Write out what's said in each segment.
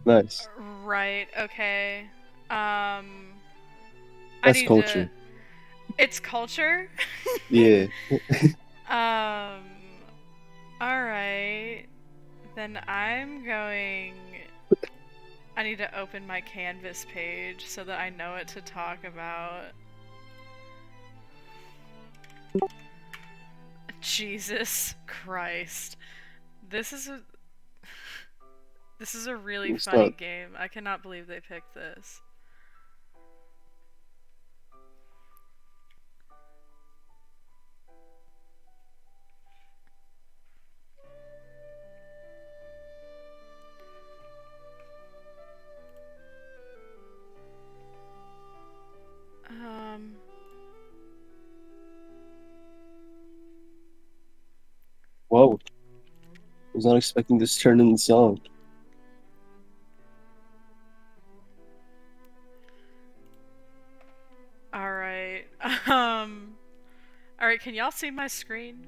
Nice. Right, okay. Um, I That's need to. culture. It's culture? Yeah. um, alright. Then I'm going. I need to open my Canvas page so that I know what to talk about. Jesus Christ. This is a. This is a really It's funny not. game. I cannot believe they picked this. Um. Whoa. I was not expecting this turn in the song. Alright. Um. Alright, can y'all see my screen?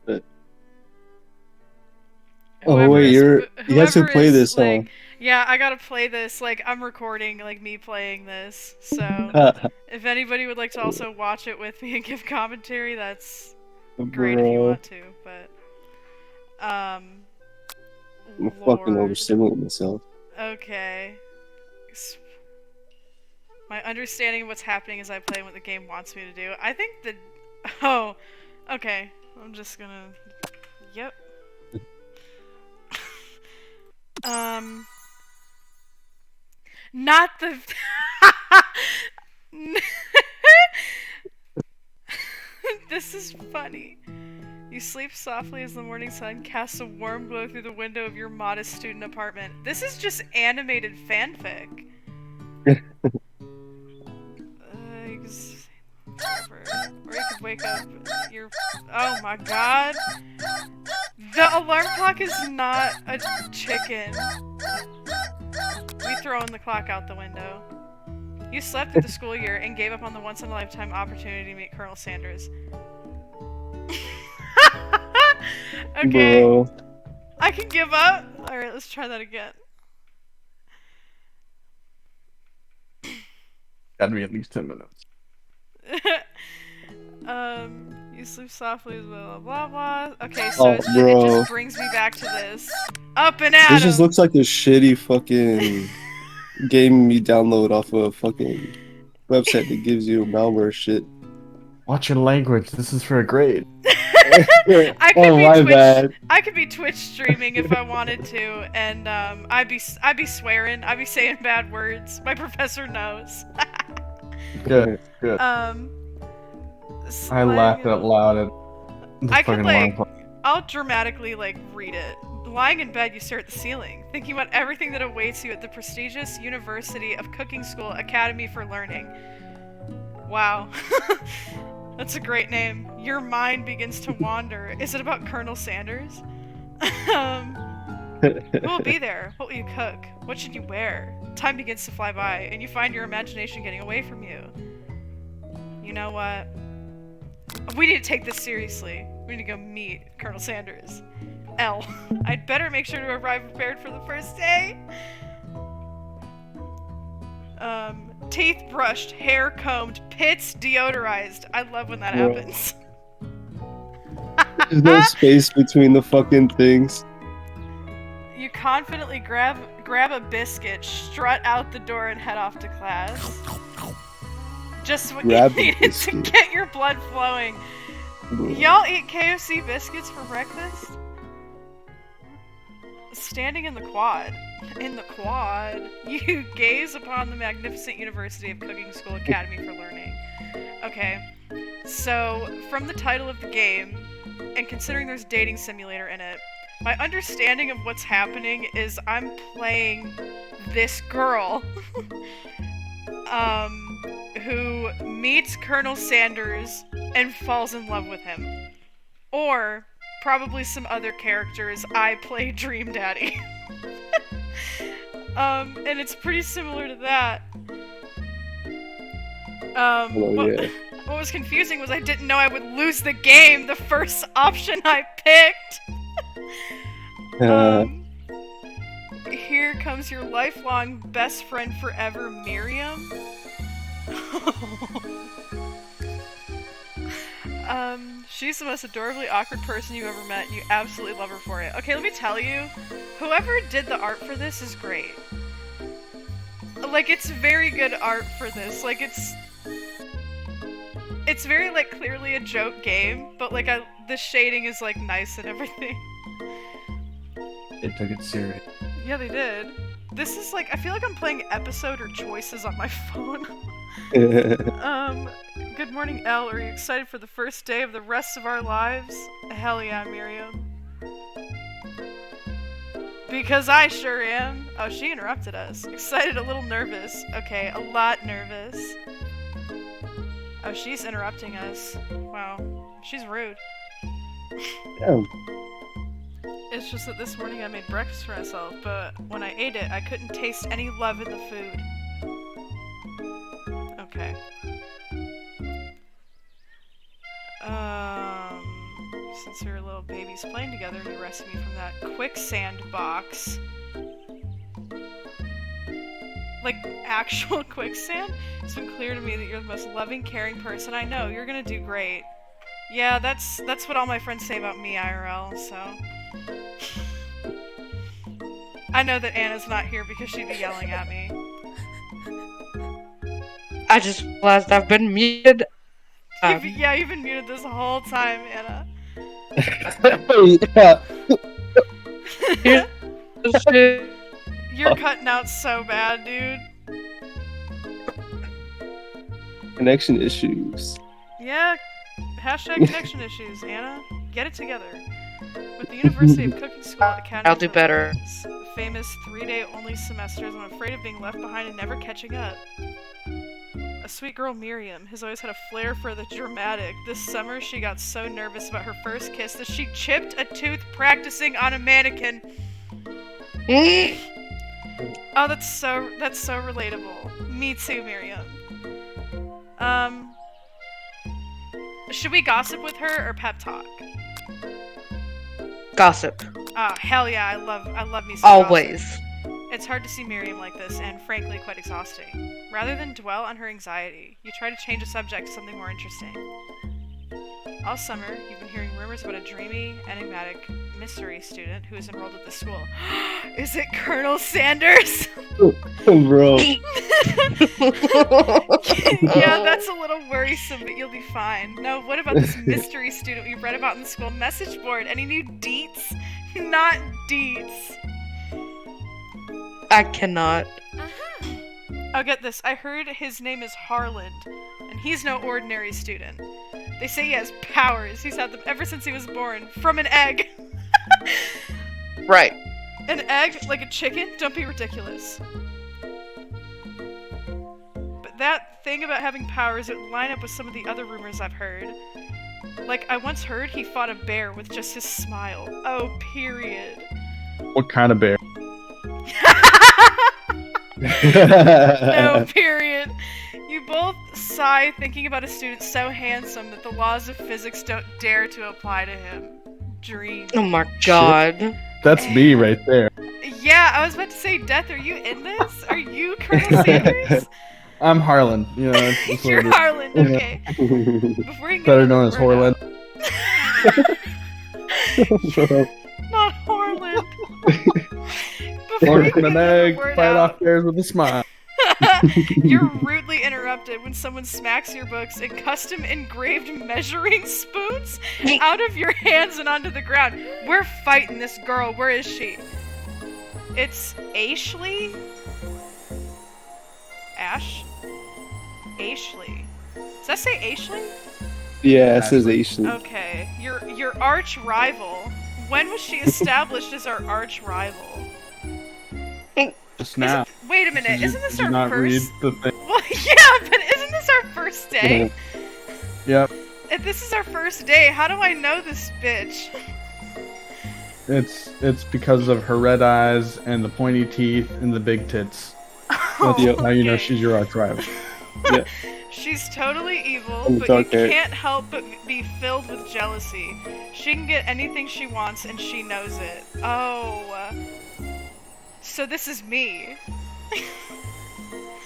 But, oh whoever wait, is you have to whoever play is this, huh? like, yeah, I gotta play this. Like, I'm recording like me playing this, so if anybody would like to also watch it with me and give commentary, that's great if you Bro, want to. But um I'm fucking lord. overstimulating myself. Okay. My understanding of what's happening as I play what the game wants me to do, I think the oh, okay, I'm just gonna, yep. um Not the. This is funny. You sleep softly as the morning sun casts a warm glow through the window of your modest student apartment. This is just animated fanfic. You can or you could wake up. Your. Oh my god. The alarm clock is not a chicken. We throwing the clock out the window. You slept through the school year and gave up on the once-in-a-lifetime opportunity to meet Colonel Sanders. Okay, Bro, I can give up. Alright, let's try that again. Gotta be at least 10 minutes. You sleep softly as well, blah blah. Okay, so oh it just bro, brings me back to this. Up and at this just 'em! looks like a shitty fucking game you download off of a fucking website that gives you malware shit. Watch your language. This is for a grade. I could Oh be my Twitch. bad. I could be Twitch streaming if I wanted to, and I'd be swearing. I'd be saying bad words. My professor knows. Good, good. um, I laughed out loud at the I could fucking alarm like, clock. I'll dramatically like read it. Lying in bed, you stare at the ceiling, thinking about everything that awaits you at the prestigious University of Cooking School Academy for Learning. Wow. That's a great name. Your mind begins to wander. Is it about Colonel Sanders? um, who will be there? What will you cook? What should you wear? Time begins to fly by, and you find your imagination getting away from you. You know what? We need to take this seriously. We need to go meet Colonel Sanders. L. I'd better make sure to arrive prepared for the first day. Teeth brushed, hair combed, pits deodorized. I love when that Bro, happens. there's no space between the fucking things. You confidently grab a biscuit, strut out the door, and head off to class. Just what Grab you a needed to biscuit. get your blood flowing. Bro. Y'all eat KFC biscuits for breakfast? Standing in the quad. In the quad, you gaze upon the magnificent University of Cooking School Academy for Learning. Okay, so from the title of the game, and considering there's dating simulator in it, my understanding of what's happening is I'm playing this girl, who meets Colonel Sanders and falls in love with him. Or probably some other characters. I play Dream Daddy. And it's pretty similar to that. Oh yeah. What was confusing was I didn't know I would lose the game the first option I picked. Uh, Here comes your lifelong best friend forever, Miriam. She's the most adorably awkward person you've ever met, and you absolutely love her for it. Okay, let me tell you, whoever did the art for this is great. Like, it's very good art for this. Like, it's very, like, clearly a joke game, but, like, the shading is, like, nice and everything. They took it serious. Yeah, they did. This is, like, I feel like I'm playing episode or choices on my phone. Good morning, Elle. Are you excited for the first day of the rest of our lives? Hell yeah, Miriam. Because I sure am. Oh, she interrupted us. Excited, a little nervous. Okay, a lot nervous. Oh, she's interrupting us. Wow. She's rude. Yeah. It's just that this morning I made breakfast for myself, but when I ate it, I couldn't taste any love in the food. Okay. Since we were little babies playing together, you rescued me from that quicksand box. Like, actual quicksand? It's been clear to me that you're the most loving, caring person I know. You're gonna do great. Yeah, that's what all my friends say about me, IRL, so... I know that Anna's not here because she'd be yelling at me. I just realized I've been muted. You've been muted this whole time, Anna. Yeah. You're cutting out so bad, dude. Connection issues. Yeah, hashtag connection issues, Anna. Get it together. With the University of Cooking School Academy I'll do better. Famous 3-day only semesters, I'm afraid of being left behind and never catching up. A sweet girl, Miriam, has always had a flair for the dramatic. This summer, she got so nervous about her first kiss that she chipped a tooth practicing on a mannequin. Oh, that's so relatable. Me too, Miriam. Should we gossip with her or pep talk? Gossip. Oh, hell yeah, I love me some Always. gossip. It's hard to see Miriam like this, and frankly, quite exhausting. Rather than dwell on her anxiety, you try to change the subject to something more interesting. All summer, you've been hearing rumors about a dreamy, enigmatic mystery student who is enrolled at the school. Is it Colonel Sanders? Bro. Yeah, that's a little worrisome, but you'll be fine. No, what about this mystery student we read about in the school message board? Any new deets? Not deets. I cannot. Oh, get this. I heard his name is Harland, and he's no ordinary student. They say he has powers. He's had them ever since he was born. From an egg. Right. An egg? Like a chicken? Don't be ridiculous. But that thing about having powers would line up with some of the other rumors I've heard. Like, I once heard he fought a bear with just his smile. Oh, period. What kind of bear? No, period. You both sigh thinking about a student so handsome that the laws of physics don't dare to apply to him. Dream. Oh my god. That's me right there. Yeah, I was about to say, Death, are you in this? Are you Colonel Sanders? I'm Harlan. You know, that's You're what it is. Harland, okay. Before you get Better into known the as Horland. Bro. Not Harland. Horn from an egg, Word fight out. off bears with a smile. You're rudely interrupted when someone smacks your books and custom engraved measuring spoons out of your hands and onto the ground. We're fighting this girl. Where is she? It's Ashley? Ashley. Does that say Ashley? Yeah, it says Asian. Okay. Your arch rival. When was she established as our arch rival? Just now. Wait a minute, isn't this Did you our not read first? the thing? Well, yeah, but isn't this our first day? Yep. If this is our first day, how do I know this bitch? It's because of her red eyes and the pointy teeth and the big tits. That's Yep. how you know Okay. she's your arch rival. Yeah. She's totally evil, And but you dark hair. can't help but be filled with jealousy. She can get anything she wants, and she knows it. Oh. So this is me.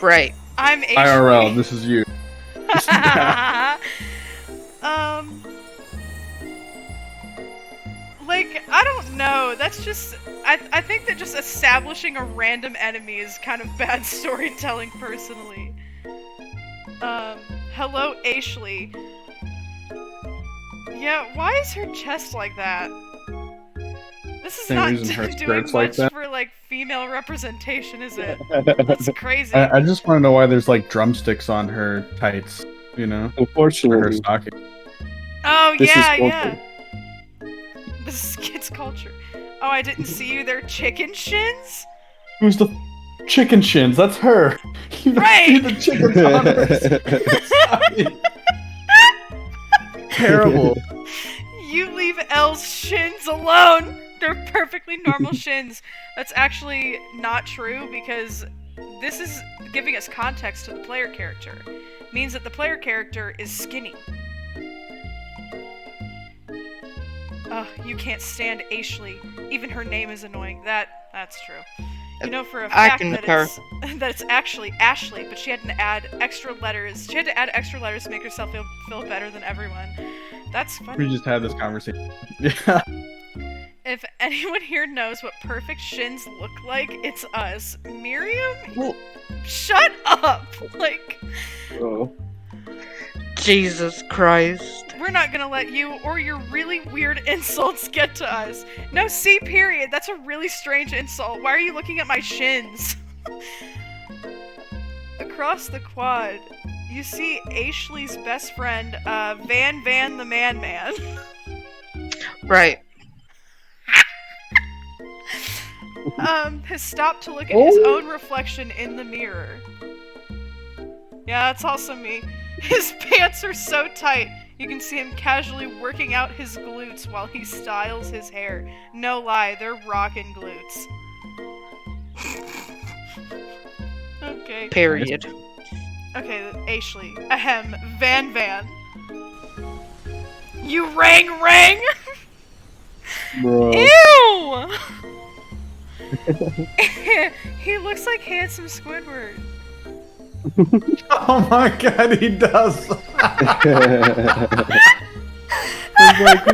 Right. I'm Ashley. IRL, this is you. um, like, I don't know. That's just, I think that just establishing a random enemy is kind of bad storytelling, personally. Hello, Ashley. Yeah, why is her chest like that? This is Same not reason her doing skirt's much like that. for, like, female representation, is it? That's crazy. I just want to know why there's like drumsticks on her tights, you know, for her Unfortunately, stocking. Oh, this is yeah, culture. yeah. This is kids' culture. Oh, I didn't see you there, chicken shins? Who's the chicken shins? That's her. You don't Right. see the chickens on her stocking. Terrible. You leave Elle's shins alone! They're perfectly normal shins. That's actually not true because this is giving us context to the player character. It means that the player character is skinny. Ugh, you can't stand Ashley. Even her name is annoying. That's true. You know for a I fact concur. that it's actually Ashley, but she had to add extra letters. She had to add extra letters to make herself feel better than everyone. That's funny. We just had this conversation. Yeah. If anyone here knows what perfect shins look like, it's us. Miriam? Well, Shut up! Like, Oh. Jesus Christ. we're not gonna let you or your really weird insults get to us. No, C period. That's a really strange insult. Why are you looking at my shins? Across the quad, you see Ashley's best friend, Van the Man Man. Right. Has stopped to look at his own reflection in the mirror. Yeah, that's also me. His pants are so tight, you can see him casually working out his glutes while he styles his hair. No lie, they're rockin' glutes. Okay. Period. Okay, Ashley. Ahem. Van. You rang! Bro. Ew! He looks like handsome Squidward. Oh my god, he does. I'm like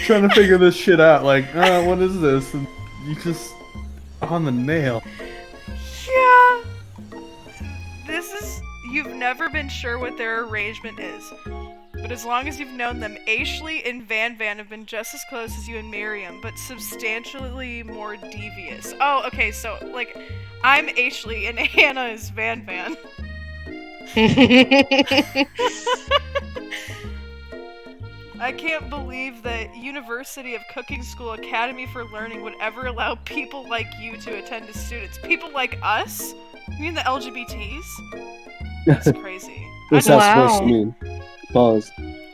trying to figure this shit out. Like, what is this? And you just on the nail. Yeah. This is... You've never been sure what their arrangement is. But as long as you've known them, Ashley and Van have been just as close as you and Miriam, but substantially more devious. Oh, okay, so, like, I'm Ashley and Hannah is Van. I can't believe that University of Cooking School Academy for Learning would ever allow people like you to attend as students. People like us? You mean the LGBTs? That's crazy. What's I that Wow. supposed to mean? Pause.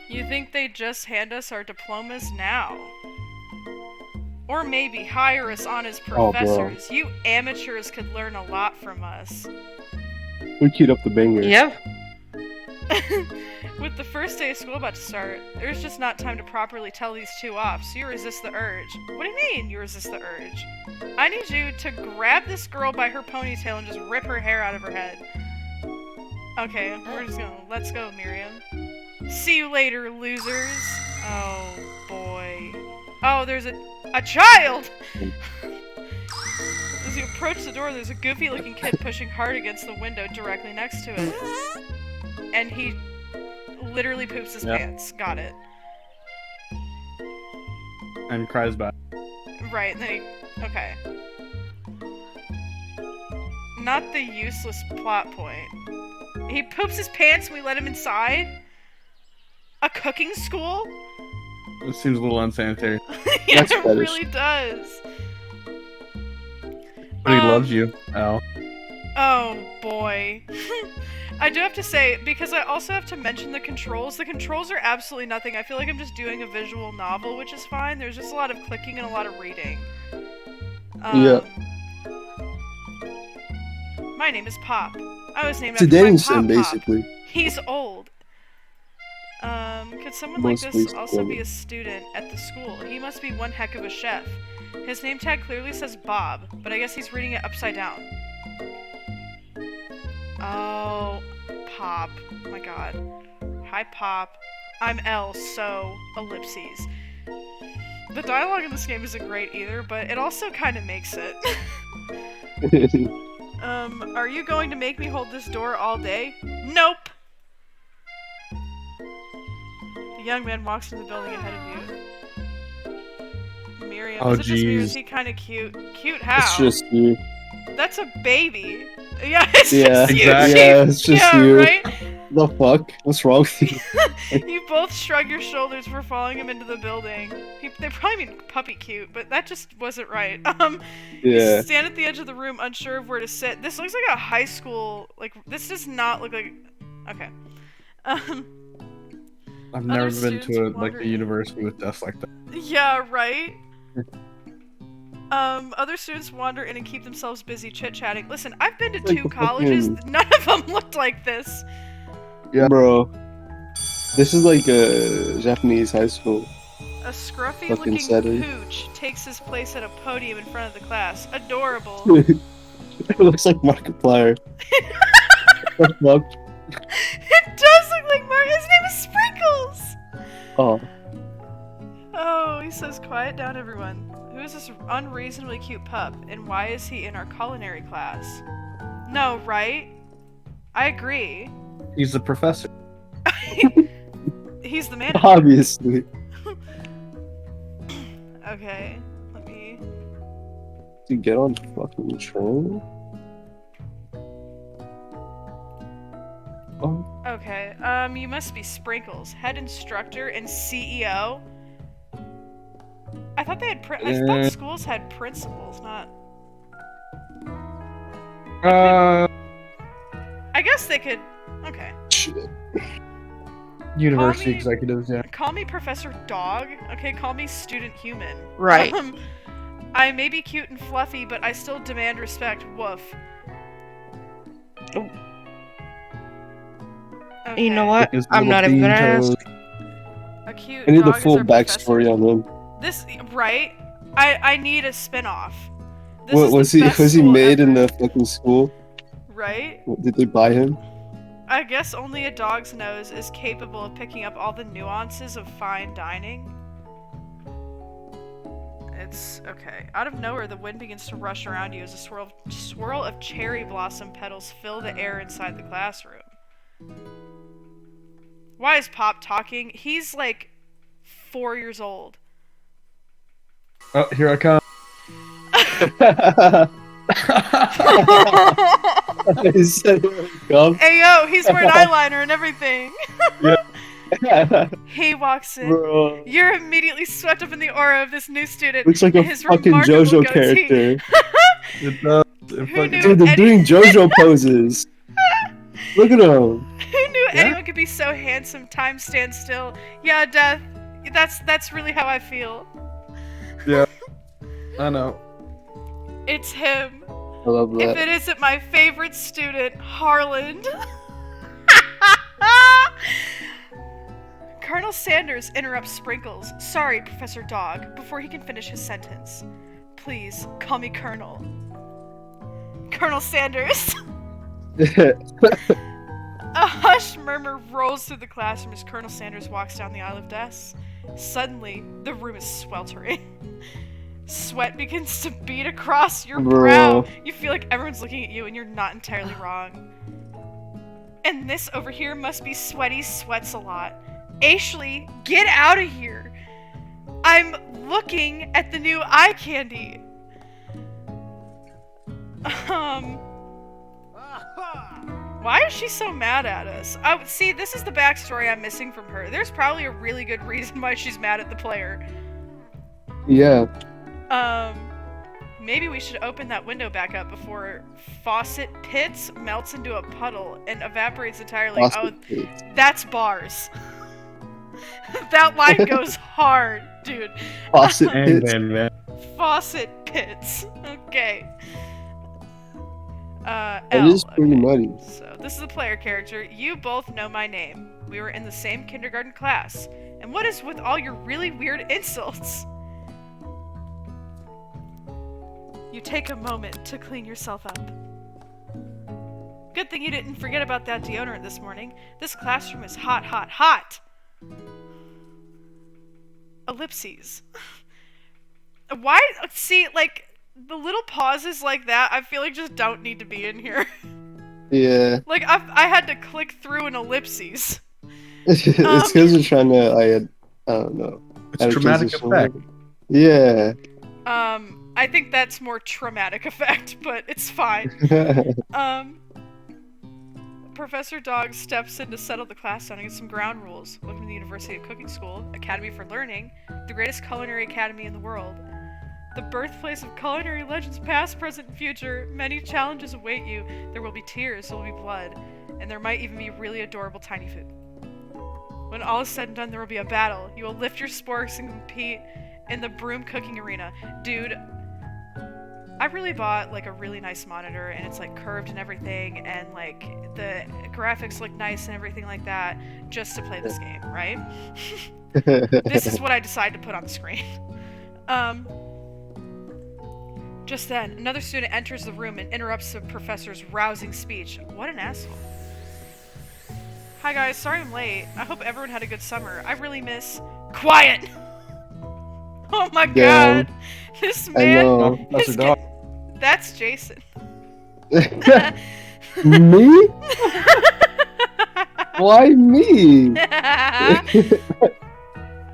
You think they'd just hand us our diplomas now? Or maybe hire us on as Oh, bro. professors. You amateurs could learn a lot from us. We queued up the banger. Yeah. With the first day of school about to start, there's just not time to properly tell these two off, so you resist the urge. What do you mean, you resist the urge? I need you to grab this girl by her ponytail and just rip her hair out of her head. Okay, we're just gonna... Let's go, Miriam. See you later, losers. Oh, boy. Oh, there's a child! As you approach the door, there's a goofy-looking kid pushing hard against the window directly next to it. And he literally poops his Yep. pants. Got it. And cries back. Right, and then he... Okay. Not the useless plot point. He poops his pants and we let him inside? A cooking school? It seems a little unsanitary. Yeah, That's it fetish. really does. But he Um, loves you, Al. Oh, boy. I do have to say, because I also have to mention the controls are absolutely nothing. I feel like I'm just doing a visual novel, which is fine. There's just a lot of clicking and a lot of reading. Yeah. My name is Pop. I was named It's a after my dating Pop sim, Pop. basically. He's old. Could someone Most like this please also tell be me. a student at the school? He must be one heck of a chef. His name tag clearly says Bob, but I guess he's reading it upside down. Oh, Pop. Oh my god. Hi, Pop. I'm L, so ellipses. The dialogue in this game isn't great either, but it also kind of makes it. Are you going to make me hold this door all day? Nope! The young man walks into the building ahead of you. Miriam, Oh, is it just me or is jeez. he kind of cute? Cute how? It's just you. That's a baby. Yeah, it's Yeah, just you, exactly. Chief. Yeah, it's just yeah, you. right? The fuck? What's wrong with you? You both shrug your shoulders for following him into the building. They probably mean puppy cute, but that just wasn't right. You Yeah. stand at the edge of the room, unsure of where to sit. This looks like a high school. Like this does not look like. Okay. I've Other never been students to would a wonder- university with desks like that. Yeah, right? Other students wander in and keep themselves busy chit-chatting. Listen, I've been to Like 2 the colleges. fucking- None of them looked like this. Yeah. Bro. This is like a Japanese high school. A scruffy Fucking looking setting. pooch takes his place at a podium in front of the class. Adorable. It looks like Markiplier. The fuck? It does look like Mark. His name is Sprinkles! Oh. Oh, he says, quiet down, everyone. Who is this unreasonably cute pup, and why is he in our culinary class? No, right? I agree. He's the professor. He's the manager. Obviously. Okay, let me... To get on fucking train? Oh. Okay, you must be Sprinkles, head instructor and CEO. I thought they had I thought schools had principals, not... I guess they could... Okay. Shit. University Call me- executives, yeah. Call me Professor Dog. Okay, call me Student Human. Right. I may be cute and fluffy, but I still demand respect. Woof. Oh. Okay. You know what? His I'm little not even gonna bean ask. toes. A cute I need the dog is full our backstory professor. on him. This, right? I need a spin-off. This What is was the he? best Was he school made in ever. the fucking school? Right? Did they buy him? I guess only a dog's nose is capable of picking up all the nuances of fine dining. It's okay. Out of nowhere, the wind begins to rush around you as a swirl of cherry blossom petals fill the air inside the classroom. Why is Pop talking? He's like 4 years old. Oh, here I come. He said, "Come." Hey yo, he's wearing eyeliner and everything. Yeah. He walks in. Bro. You're immediately swept up in the aura of this new student. Looks like a and his fucking remarkable JoJo goatee. character. It does. It Who fucking- knew? Dude, they're doing JoJo poses. Look at him. Who knew Yeah. anyone could be so handsome? Time stands still. Yeah, Death. That's really how I feel. Yeah. I know. It's him. I love If that. it isn't my favorite student, Harland. Colonel Sanders interrupts Sprinkles. Sorry, Professor Dog, before he can finish his sentence. Please, call me Colonel. Colonel Sanders. A hushed murmur rolls through the classroom as Colonel Sanders walks down the aisle of desks. Suddenly, the room is sweltering. Sweat begins to bead across your brow. You feel like everyone's looking at you and you're not entirely wrong. And this over here must be Sweaty Sweats a Lot. Ashley, get out of here! I'm looking at the new eye candy. Why is she so mad at us? See, this is the backstory I'm missing from her. There's probably a really good reason why she's mad at the player. Yeah. Maybe we should open that window back up before Faucet Pits melts into a puddle and evaporates entirely. Faucet Oh, Pits. that's bars. That line goes hard, dude. Faucet And Pits. man. Faucet Pits. Okay. It L. is pretty Okay. muddy. So, this is a player character. You both know my name. We were in the same kindergarten class. And what is with all your really weird insults? You take a moment to clean yourself up. Good thing you didn't forget about that deodorant this morning. This classroom is hot, hot, hot! Ellipses. Why? See, like, the little pauses like that, I feel like just don't need to be in here. Yeah. Like, I had to click through an ellipses. It's because they're trying to, I don't know. It's add a dramatic transition effect. word. Yeah. I think that's more traumatic effect, but it's fine. Professor Dog steps in to settle the class down and get some ground rules. Welcome to the University of Cooking School, Academy for Learning, the greatest culinary academy in the world. The birthplace of culinary legends past, present, and future. Many challenges await you. There will be tears, there will be blood, and there might even be really adorable tiny food. When all is said and done, there will be a battle. You will lift your sporks and compete in the broom cooking arena. Dude, I really bought like a really nice monitor, and it's like curved and everything, and like the graphics look nice and everything like that, just to play this game, right? This is what I decided to put on the screen. Just then, another student enters the room and interrupts the professor's rousing speech. What an asshole. Hi guys, sorry I'm late. I hope everyone had a good summer. I really miss... Quiet! Oh my Damn. god! This I man... know. Professor Dog. That's Jason. Me? Why me?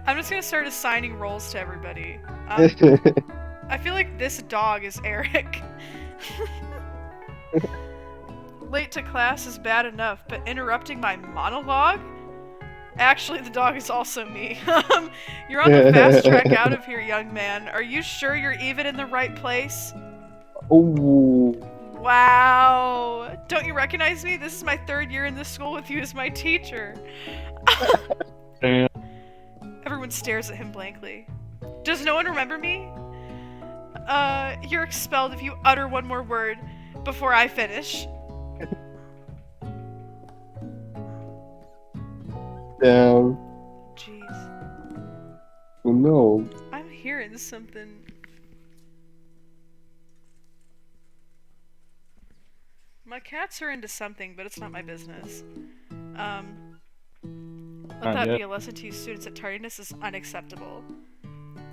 I'm just gonna start assigning roles to everybody. I feel like this dog is Eric. Late to class is bad enough, but interrupting my monologue? Actually, the dog is also me. You're on the fast track out of here, young man. Are you sure you're even in the right place? Oh. Wow. Don't you recognize me? This is my 3rd year in this school with you as my teacher. Damn. Everyone stares at him blankly. Does no one remember me? You're expelled if you utter one more word before I finish. Damn. Jeez. Oh no. I'm hearing something. My cats are into something, but it's not my business. Let that be a lesson to you students that tardiness is unacceptable.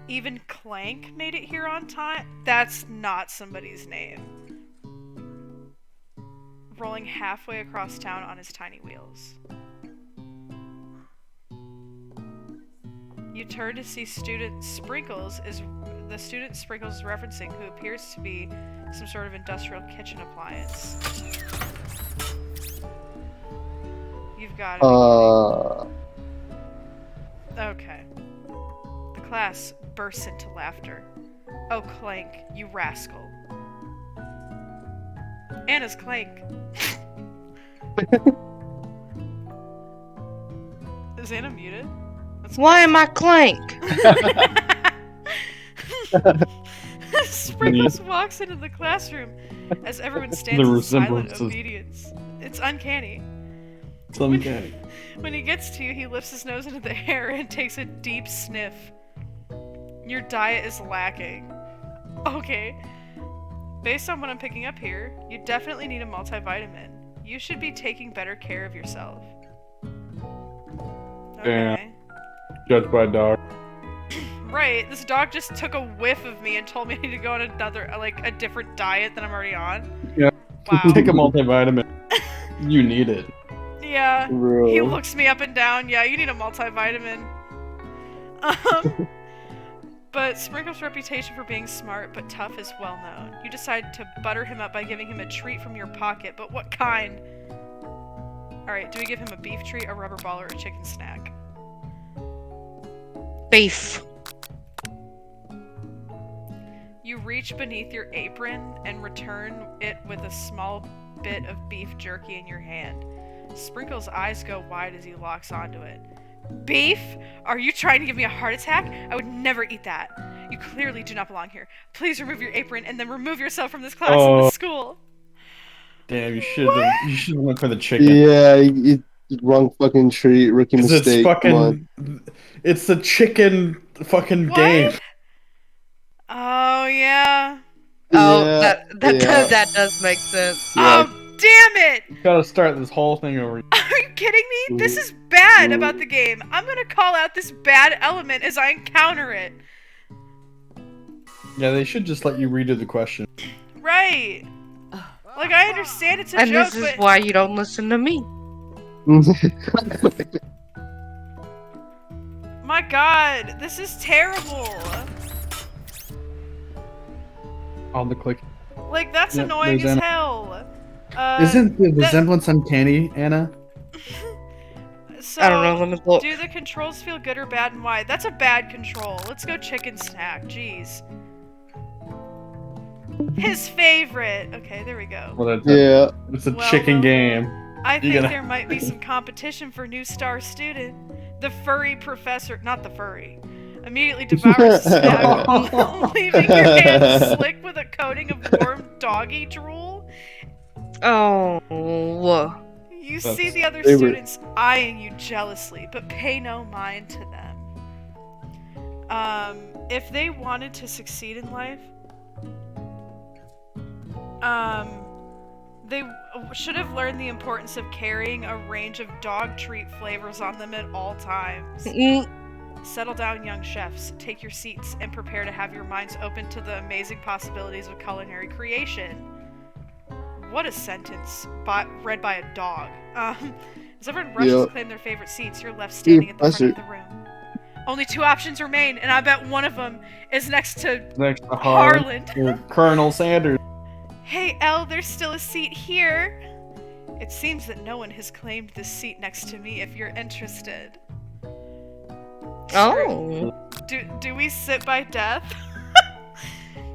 Even Clank made it here on time? That's not somebody's name. Rolling halfway across town on his tiny wheels. You turn to see student Sprinkles is referencing, who appears to be some sort of industrial kitchen appliance. You've got it. Okay. The class bursts into laughter. Oh, Clank, you rascal. Anna's Clank. Is Anna muted? Why am I Clank? Sprinkles walks into the classroom as everyone stands in silent obedience. It's uncanny. It's uncanny. When he gets to you, he lifts his nose into the air and takes a deep sniff. Your diet is lacking. Okay. Based on what I'm picking up here, you definitely need a multivitamin. You should be taking better care of yourself. Okay. Judged by a dog. Right, this dog just took a whiff of me and told me I need to go on another, like, a different diet than I'm already on. Yeah. Wow. Take a multivitamin. You need it. Yeah. Bro. He looks me up and down. Yeah, you need a multivitamin. But Sprinkle's reputation for being smart but tough is well known. You decide to butter him up by giving him a treat from your pocket, but what kind? Alright, do we give him a beef treat, a rubber ball, or a chicken snack? Beef. You reach beneath your apron and return it with a small bit of beef jerky in your hand. Sprinkle's eyes go wide as he locks onto it. Beef? Are you trying to give me a heart attack? I would never eat that. You clearly do not belong here. Please remove your apron and then remove yourself from this class and this school. Damn, you should have went for the chicken. Yeah, you wrong fucking treat, rookie mistake. It's the chicken fucking game. Oh, yeah. Oh, Yeah, yeah. that does make sense. Yeah. Oh, damn it! Gotta start this whole thing over. Are you kidding me? This Mhm. is bad about the game. I'm gonna call out this bad element as I encounter it. Yeah, they should just let you redo the question. Right. Like, I understand it's a And joke, this is but... why you don't listen to me. My god, this is terrible. On the click. Like, that's Yep, annoying there's as Anna. hell. Isn't the that- resemblance uncanny, Anna? So, I don't know, let me look. do the controls feel good or bad and why? That's a bad control. Let's go chicken snack. Jeez. His favorite. Okay, there we go. Well, Yeah. it's a Well, chicken well, game. I think gotta- there might be some competition for new star student. The furry professor, not the furry, immediately devours the snack, leaving your hands slick with a coating of warm doggy drool. Oh. You That's see the other favorite. students eyeing you jealously, but pay no mind to them. If they wanted to succeed in life, they should have learned the importance of carrying a range of dog treat flavors on them at all times. Settle down, young chefs. Take your seats and prepare to have your minds open to the amazing possibilities of culinary creation. What a sentence, read by a dog. As everyone rushes Yeah. to claim their favorite seats, you're left standing at the Professor. front of the room. Only 2 options remain, and I bet one of them is next to Next to Harlan. or Colonel Sanders. Hey, Elle, there's still a seat here. It seems that no one has claimed this seat next to me if you're interested. Oh. Do we sit by death?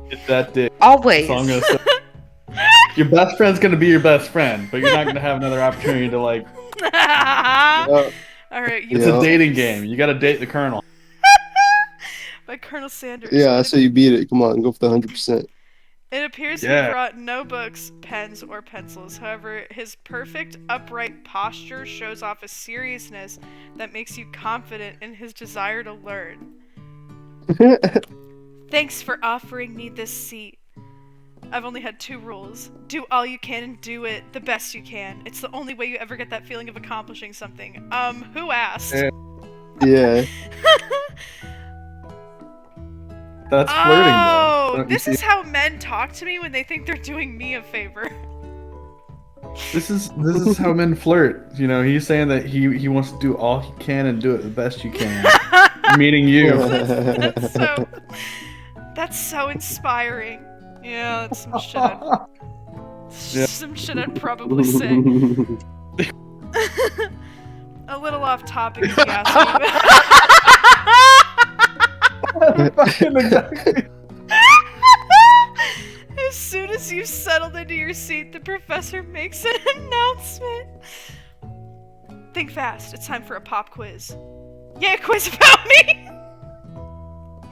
Get that dick. Always. So I'm gonna say, your best friend's gonna be your best friend, but you're not gonna have another opportunity to like. Yeah. Alright, you It's Yeah. a dating game. You gotta date the Colonel. by Colonel Sanders. Yeah, I say you beat it. Come on, go for the 100%. It appears Yeah. he brought no books, pens, or pencils. However, his perfect, upright posture shows off a seriousness that makes you confident in his desire to learn. Thanks for offering me this seat. I've only had 2 rules. Do all you can and do it the best you can. It's the only way you ever get that feeling of accomplishing something. Who asked? Yeah. Yeah. That's flirting, though. Oh, Don't you this see? is how men talk to me when they think they're doing me a favor. This is how men flirt. You know, he's saying that he wants to do all he can and do it the best you can. Meaning you. That's so inspiring. Yeah, that's some shit. Yeah. Some shit I'd probably say. A little off topic, if you ask me. Exactly. As soon as you've settled into your seat, the professor makes an announcement. Think fast. It's time for a pop quiz. Yeah, a quiz about me.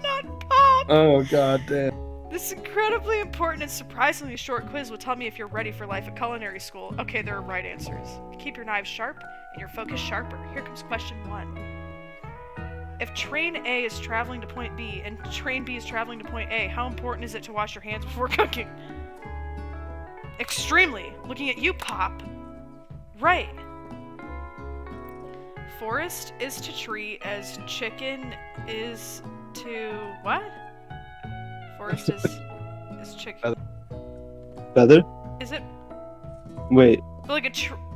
Not pop. Oh god damn. This incredibly important and surprisingly short quiz will tell me if you're ready for life at culinary school. Okay, there are right answers. Keep your knives sharp and your focus sharper. Here comes question 1. If train A is traveling to point B and train B is traveling to point A, how important is it to wash your hands before cooking? Extremely. Looking at you, Pop. Right. Forest is to tree as chicken is to what? Forest is chicken. Feather? Is it Wait. like a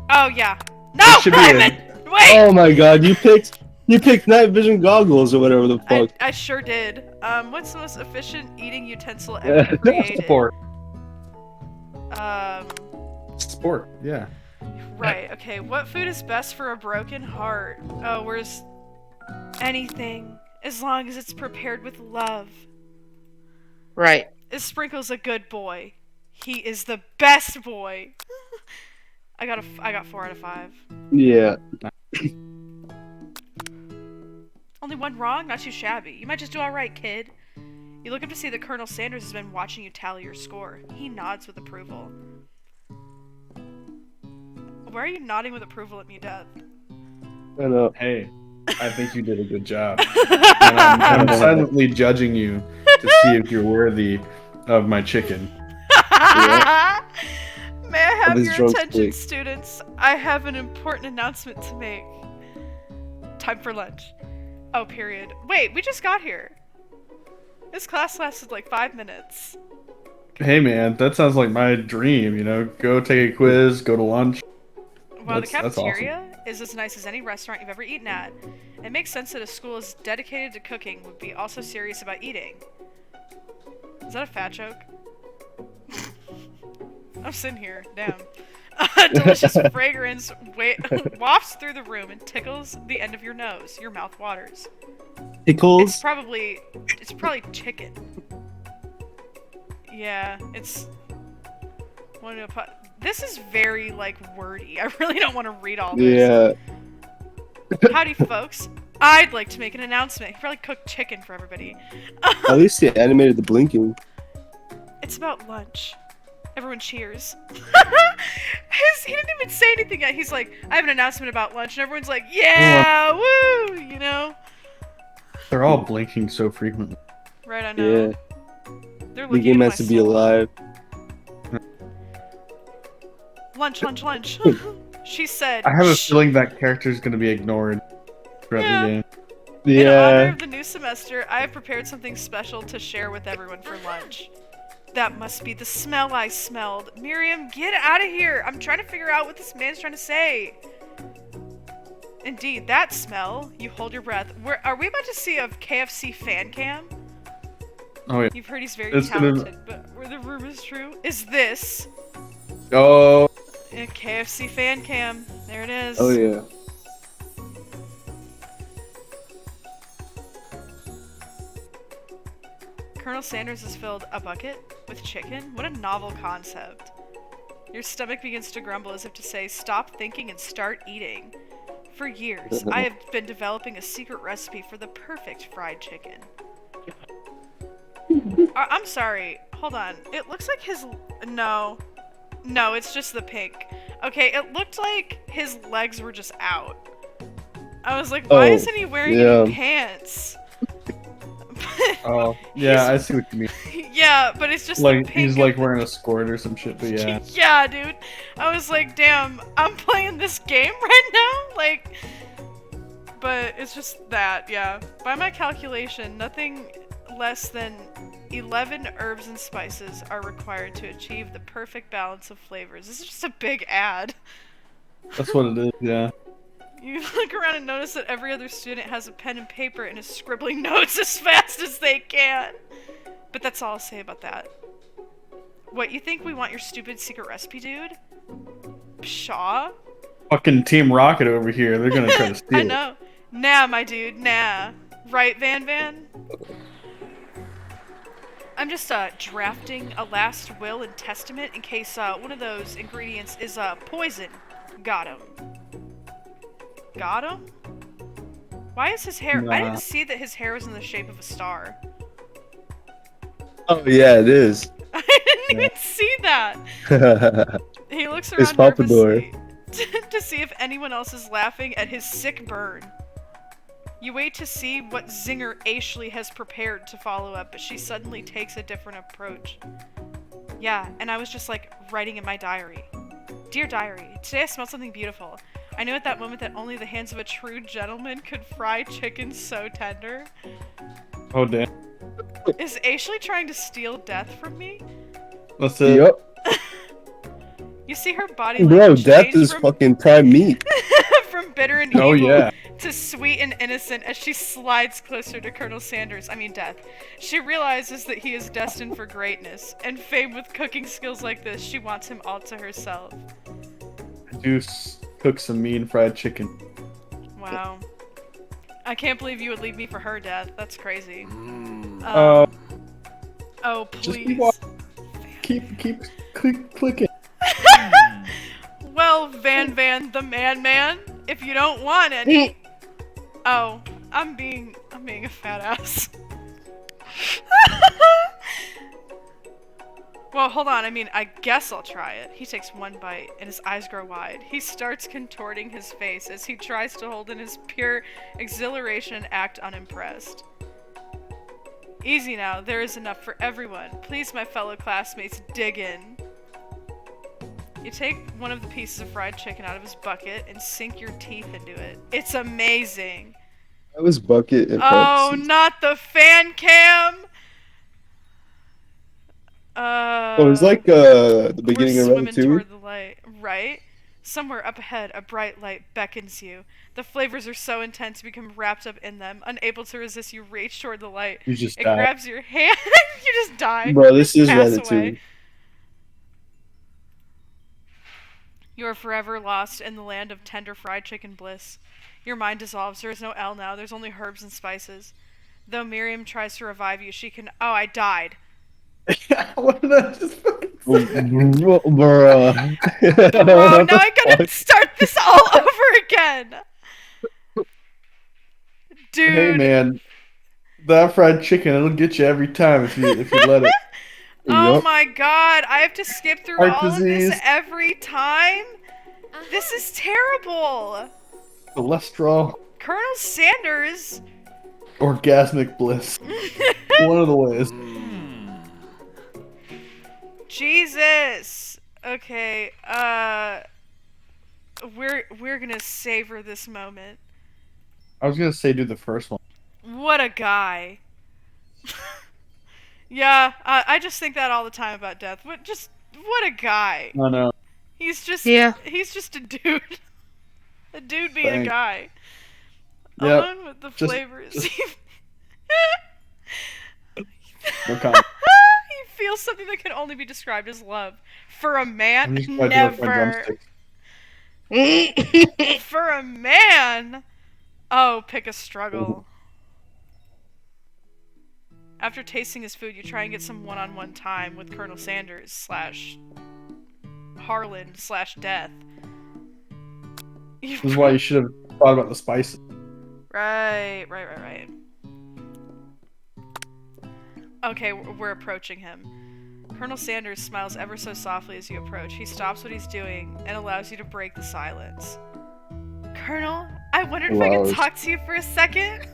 oh yeah. No, It should be Ryman! Wait! Oh my god, you picked night vision goggles or whatever the fuck. I sure did. What's the most efficient eating utensil ever created? Sport. Um, Sport. Yeah. right, okay. What food is best for a broken heart? Oh, where's anything, as long as it's prepared with love. Right. Is Sprinkles a good boy? He is the best boy. I got 4 out of 5. Yeah. Only 1 wrong? Not too shabby. You might just do alright, kid. You look up to see that Colonel Sanders has been watching you tally your score. He nods with approval. Why are you nodding with approval at me, Dad? I know. Hey, I think you did a good job. And I'm silently judging you to see if you're worthy of my chicken. May I Of have his your drunk attention, state. students? I have an important announcement to make. Time for lunch. Oh, period. Wait, we just got here. This class lasted like 5 minutes. Hey man, that sounds like my dream. Go take a quiz, go to lunch. Well, the That's awesome. cafeteria is as nice as any restaurant you've ever eaten at. It makes sense that a school as dedicated to cooking would be also serious about eating. Is that a fat joke? I'm sitting here, damn. Delicious fragrance wafts through the room and tickles the end of your nose. Your mouth waters. It's Pickles. probably chicken. Yeah, it's one of the. This is very like wordy. I really don't want to read all this. Yeah. Howdy, folks. I'd like to make an announcement. He probably cooked chicken for everybody. At least he animated the blinking. It's about lunch. Everyone cheers. He didn't even say anything yet. He's like, I have an announcement about lunch, and everyone's like, yeah, woo, you know? They're all blinking so frequently. Right, I know. Yeah. They're The looking game into has my to be soul. alive. Lunch, lunch, lunch. She said, I have a "Shh." feeling that character is going to be ignored throughout Yeah. the game. In honor Yeah. of the new semester, I have prepared something special to share with everyone for lunch. That must be the smell I smelled. Miriam, get out of here! I'm trying to figure out what this man's trying to say. Indeed, that smell. You hold your breath. Are we about to see a KFC fan cam? Oh yeah. You've heard he's very It's gonna- talented, but were the rumors true? Is this Oh. a KFC fan cam? There it is. Oh yeah. Colonel Sanders has filled a bucket with chicken? What a novel concept. Your stomach begins to grumble as if to say, stop thinking and start eating. For years, I have been developing a secret recipe for the perfect fried chicken. I'm sorry. Hold on. It looks like his... No. No, it's just the pink. Okay, it looked like his legs were just out. I was like, why Oh, isn't he wearing yeah. any pants? Oh. Yeah, I see what you mean. Yeah, but it's just the Like pink he's of like the- wearing a skirt or some shit, but yeah. Yeah, dude. I was like, damn, I'm playing this game right now? Like, but it's just that, yeah. By my calculation, nothing less than 11 herbs and spices are required to achieve the perfect balance of flavors. This is just a big ad. That's what it is, yeah. You look around and notice that every other student has a pen and paper and is scribbling notes as fast as they can. But that's all I'll say about that. What, you think we want your stupid secret recipe, dude? Pshaw? Fucking Team Rocket over here, they're gonna try to steal I know. Nah, my dude, nah. Right, Van Van? I'm just drafting a last will and testament in case one of those ingredients is poison. Got him. Got him? Why is his hair... I Nah. didn't see that his hair was in the shape of a star. Oh yeah, it is. I didn't even see that. He looks It's around Pompadour. nervously to see if anyone else is laughing at his sick burn. You wait to see what zinger Ashley has prepared to follow up, but she suddenly takes a different approach. Yeah, and I was just like writing in my diary. Dear diary, today I smelled something beautiful. I knew at that moment that only the hands of a true gentleman could fry chicken so tender. Oh damn. Is Ashley trying to steal death from me? That's it. Yep. You see her body Bro, language death change is from, fucking prime meat. from bitter and Oh evil yeah. to sweet and innocent as she slides closer to Colonel Sanders, Death. She realizes that he is destined for greatness, and fame with cooking skills like this, she wants him all to herself. Cook some mean fried chicken. Wow. I can't believe you would leave me for her, Death. That's crazy. Oh, Please. keep walking. keep clicking. Well, Van Van the Man, if you don't want any. Oh, I'm being a fat ass. Well, hold on. I guess I'll try it. He takes one bite, and his eyes grow wide. He starts contorting his face as he tries to hold in his pure exhilaration and act unimpressed. Easy now, there is enough for everyone. Please, my fellow classmates, dig in. You take one of the pieces of fried chicken out of his bucket and sink your teeth into it. It's amazing. That was bucket in Oh, parentheses. not the fan cam! Oh, it's like the We're beginning of swimming Ratatouille. toward the light, right? Somewhere up ahead, a bright light beckons you. The flavors are so intense you become wrapped up in them. Unable to resist, you reach toward the light. You just It die. grabs your hand. You just die. Bro, You this just is pass Ratatouille. away. You are forever lost in the land of tender fried chicken bliss. Your mind dissolves. There is no L now. There's only herbs and spices. Though Miriam tries to revive you, she can... Oh, I died. What did I just fucking say? Bruh. Bro, now I gotta start this all over again. Dude. Hey man, that fried chicken, it'll get you every time if you let it. Oh Yup. my god, I have to skip through Heart all of this disease. every time? This is terrible. Cholesterol, Colonel Sanders. orgasmic bliss. One of the ways. Jesus. Okay, we're gonna savor this moment. I was gonna say do the first one. What a guy. Yeah, I just think that all the time about death. What a guy. Oh no. He's just Yeah. he's just a dude. A dude being a Thanks. guy. Yep. Alone with the Just- flavors. No comment. He feels something that can only be described as love. For a man, I'm just glad you left my never. drumsticks. For a man, oh, pick a struggle. After tasting his food, you try and get some one-on-one time with Colonel Sanders slash Harlan slash Death. This is why you should have thought about the spices. Right. Okay, we're approaching him. Colonel Sanders smiles ever so softly as you approach. He stops what he's doing and allows you to break the silence. Colonel, I wondered if I could Allows. talk to you for a second.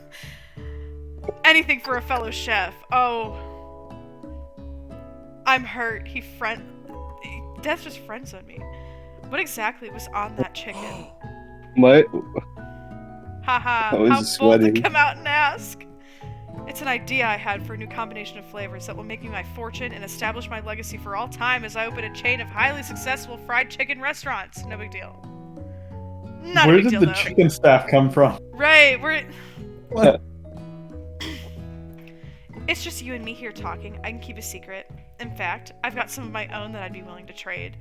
Anything for a fellow chef. Oh. I'm hurt. Death just friend-zoned me. What exactly was on that chicken? My Haha, I was how just bold to sweating. come out and ask. It's an idea I had for a new combination of flavors that will make me my fortune and establish my legacy for all time as I open a chain of highly successful fried chicken restaurants. No big deal. Not Where a big did deal, the though. chicken staff come from? Right, we're... What? It's just you and me here talking. I can keep a secret. In fact, I've got some of my own that I'd be willing to trade.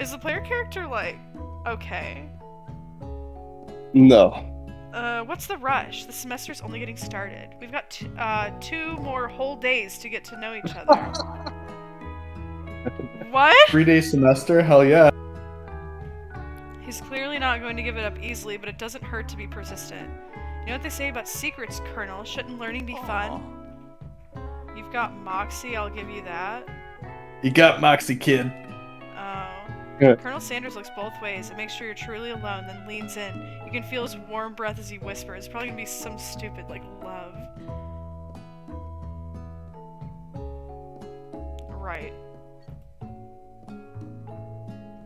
Is the player character, like, okay? no. What's the rush? The semester's only getting started. We've got 2 more whole days to get to know each other. What? 3-day semester? Hell yeah. He's clearly not going to give it up easily, but it doesn't hurt to be persistent. You know what they say about secrets, Colonel? Shouldn't learning be fun? You've got Moxie, I'll give you that. You got Moxie, kid. Oh. Yeah. Colonel Sanders looks both ways and makes sure you're truly alone, then leans in. You can feel his warm breath as he whispers. It's probably gonna be some stupid, like, love. Right.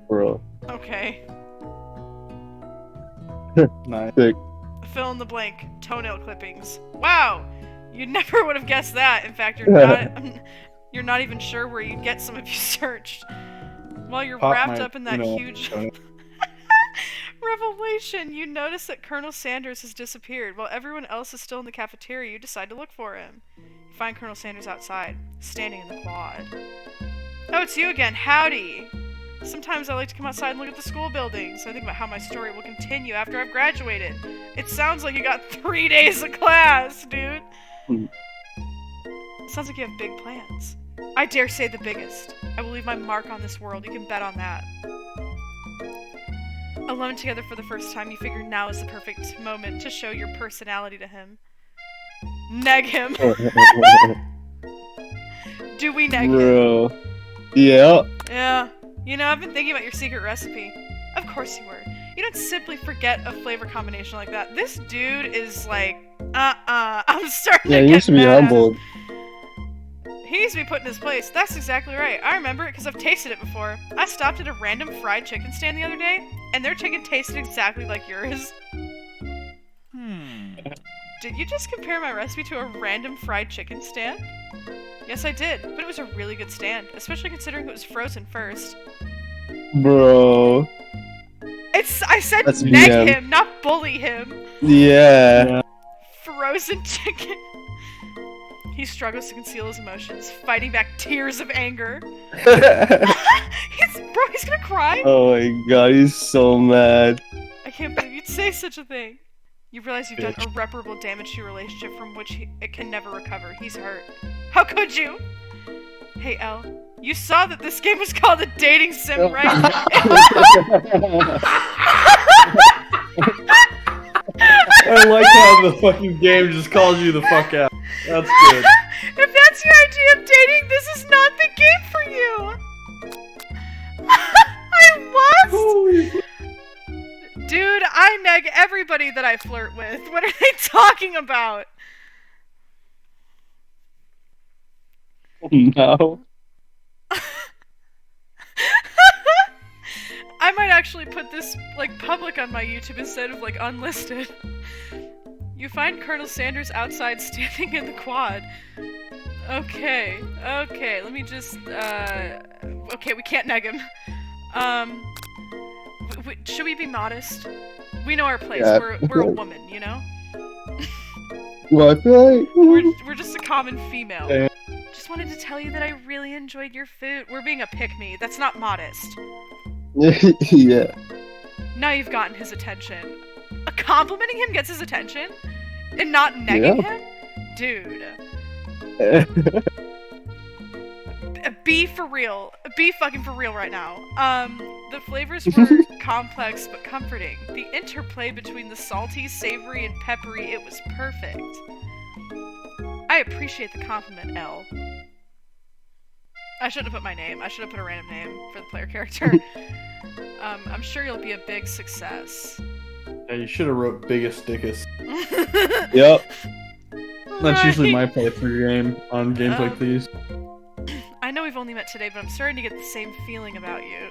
Bro. Okay. Nice. Sick. Fill in the blank. Toenail clippings. Wow! You never would have guessed that. In fact, you're not even sure where you'd get some if you searched. While you're Pop wrapped my, up in that you know, huge toenail. revelation, you notice that Colonel Sanders has disappeared. While everyone else is still in the cafeteria, you decide to look for him. You find Colonel Sanders outside, standing in the quad. Oh, it's you again. Howdy! Sometimes I like to come outside and look at the school buildings. I think about how my story will continue after I've graduated. It sounds like you got 3 days of class, dude. Hmm. Sounds like you have big plans. I dare say the biggest. I will leave my mark on this world. You can bet on that. Alone together for the first time, you figure now is the perfect moment to show your personality to him. Neg him. Do we neg him? Bro. Yeah. Yeah. You know, I've been thinking about your secret recipe. Of course you were. You don't simply forget a flavor combination like that. This dude is like, I'm starting Yeah, to he get needs to be mad. humbled. He needs to be put in his place. That's exactly right. I remember it because I've tasted it before. I stopped at a random fried chicken stand the other day, and their chicken tasted exactly like yours. Did you just compare my recipe to a random fried chicken stand? Yes, I did, but it was a really good stand, especially considering it was frozen first. Bro. I said That's neg BM. him, not bully him. Yeah. Frozen chicken. He struggles to conceal his emotions, fighting back tears of anger. He's gonna cry. Oh my god, he's so mad. I can't believe you'd say such a thing. You realize you've done irreparable damage to your relationship from which it can never recover. He's hurt. How could you? Hey, Elle, you saw that this game was called a dating sim, right? I like how the fucking game just calls you the fuck out. That's good. If that's your idea of dating, this is not the game for you. I must. Dude, I neg everybody that I flirt with. What are they talking about? No. I might actually put this, like, public on my YouTube instead of, like, unlisted. You find Colonel Sanders outside standing in the quad. Okay, let me just, okay, we can't neg him. Should we be modest? We know our place. Yeah. We're a woman, you know? Well, I feel like... We're just a common female. Yeah. Just wanted to tell you that I really enjoyed your food. We're being a pick-me. That's not modest. Yeah. Now you've gotten his attention. Complimenting him gets his attention? And not negging him? Dude. Be for real. Be fucking for real right now. The flavors were complex but comforting. The interplay between the salty, savory, and peppery, it was perfect. I appreciate the compliment, Elle. I shouldn't have put my name. I should have put a random name for the player character. I'm sure you'll be a big success. Yeah, you should have wrote biggest dickus. Yep. That's usually my playthrough game on games like these. I know we've only met today, but I'm starting to get the same feeling about you.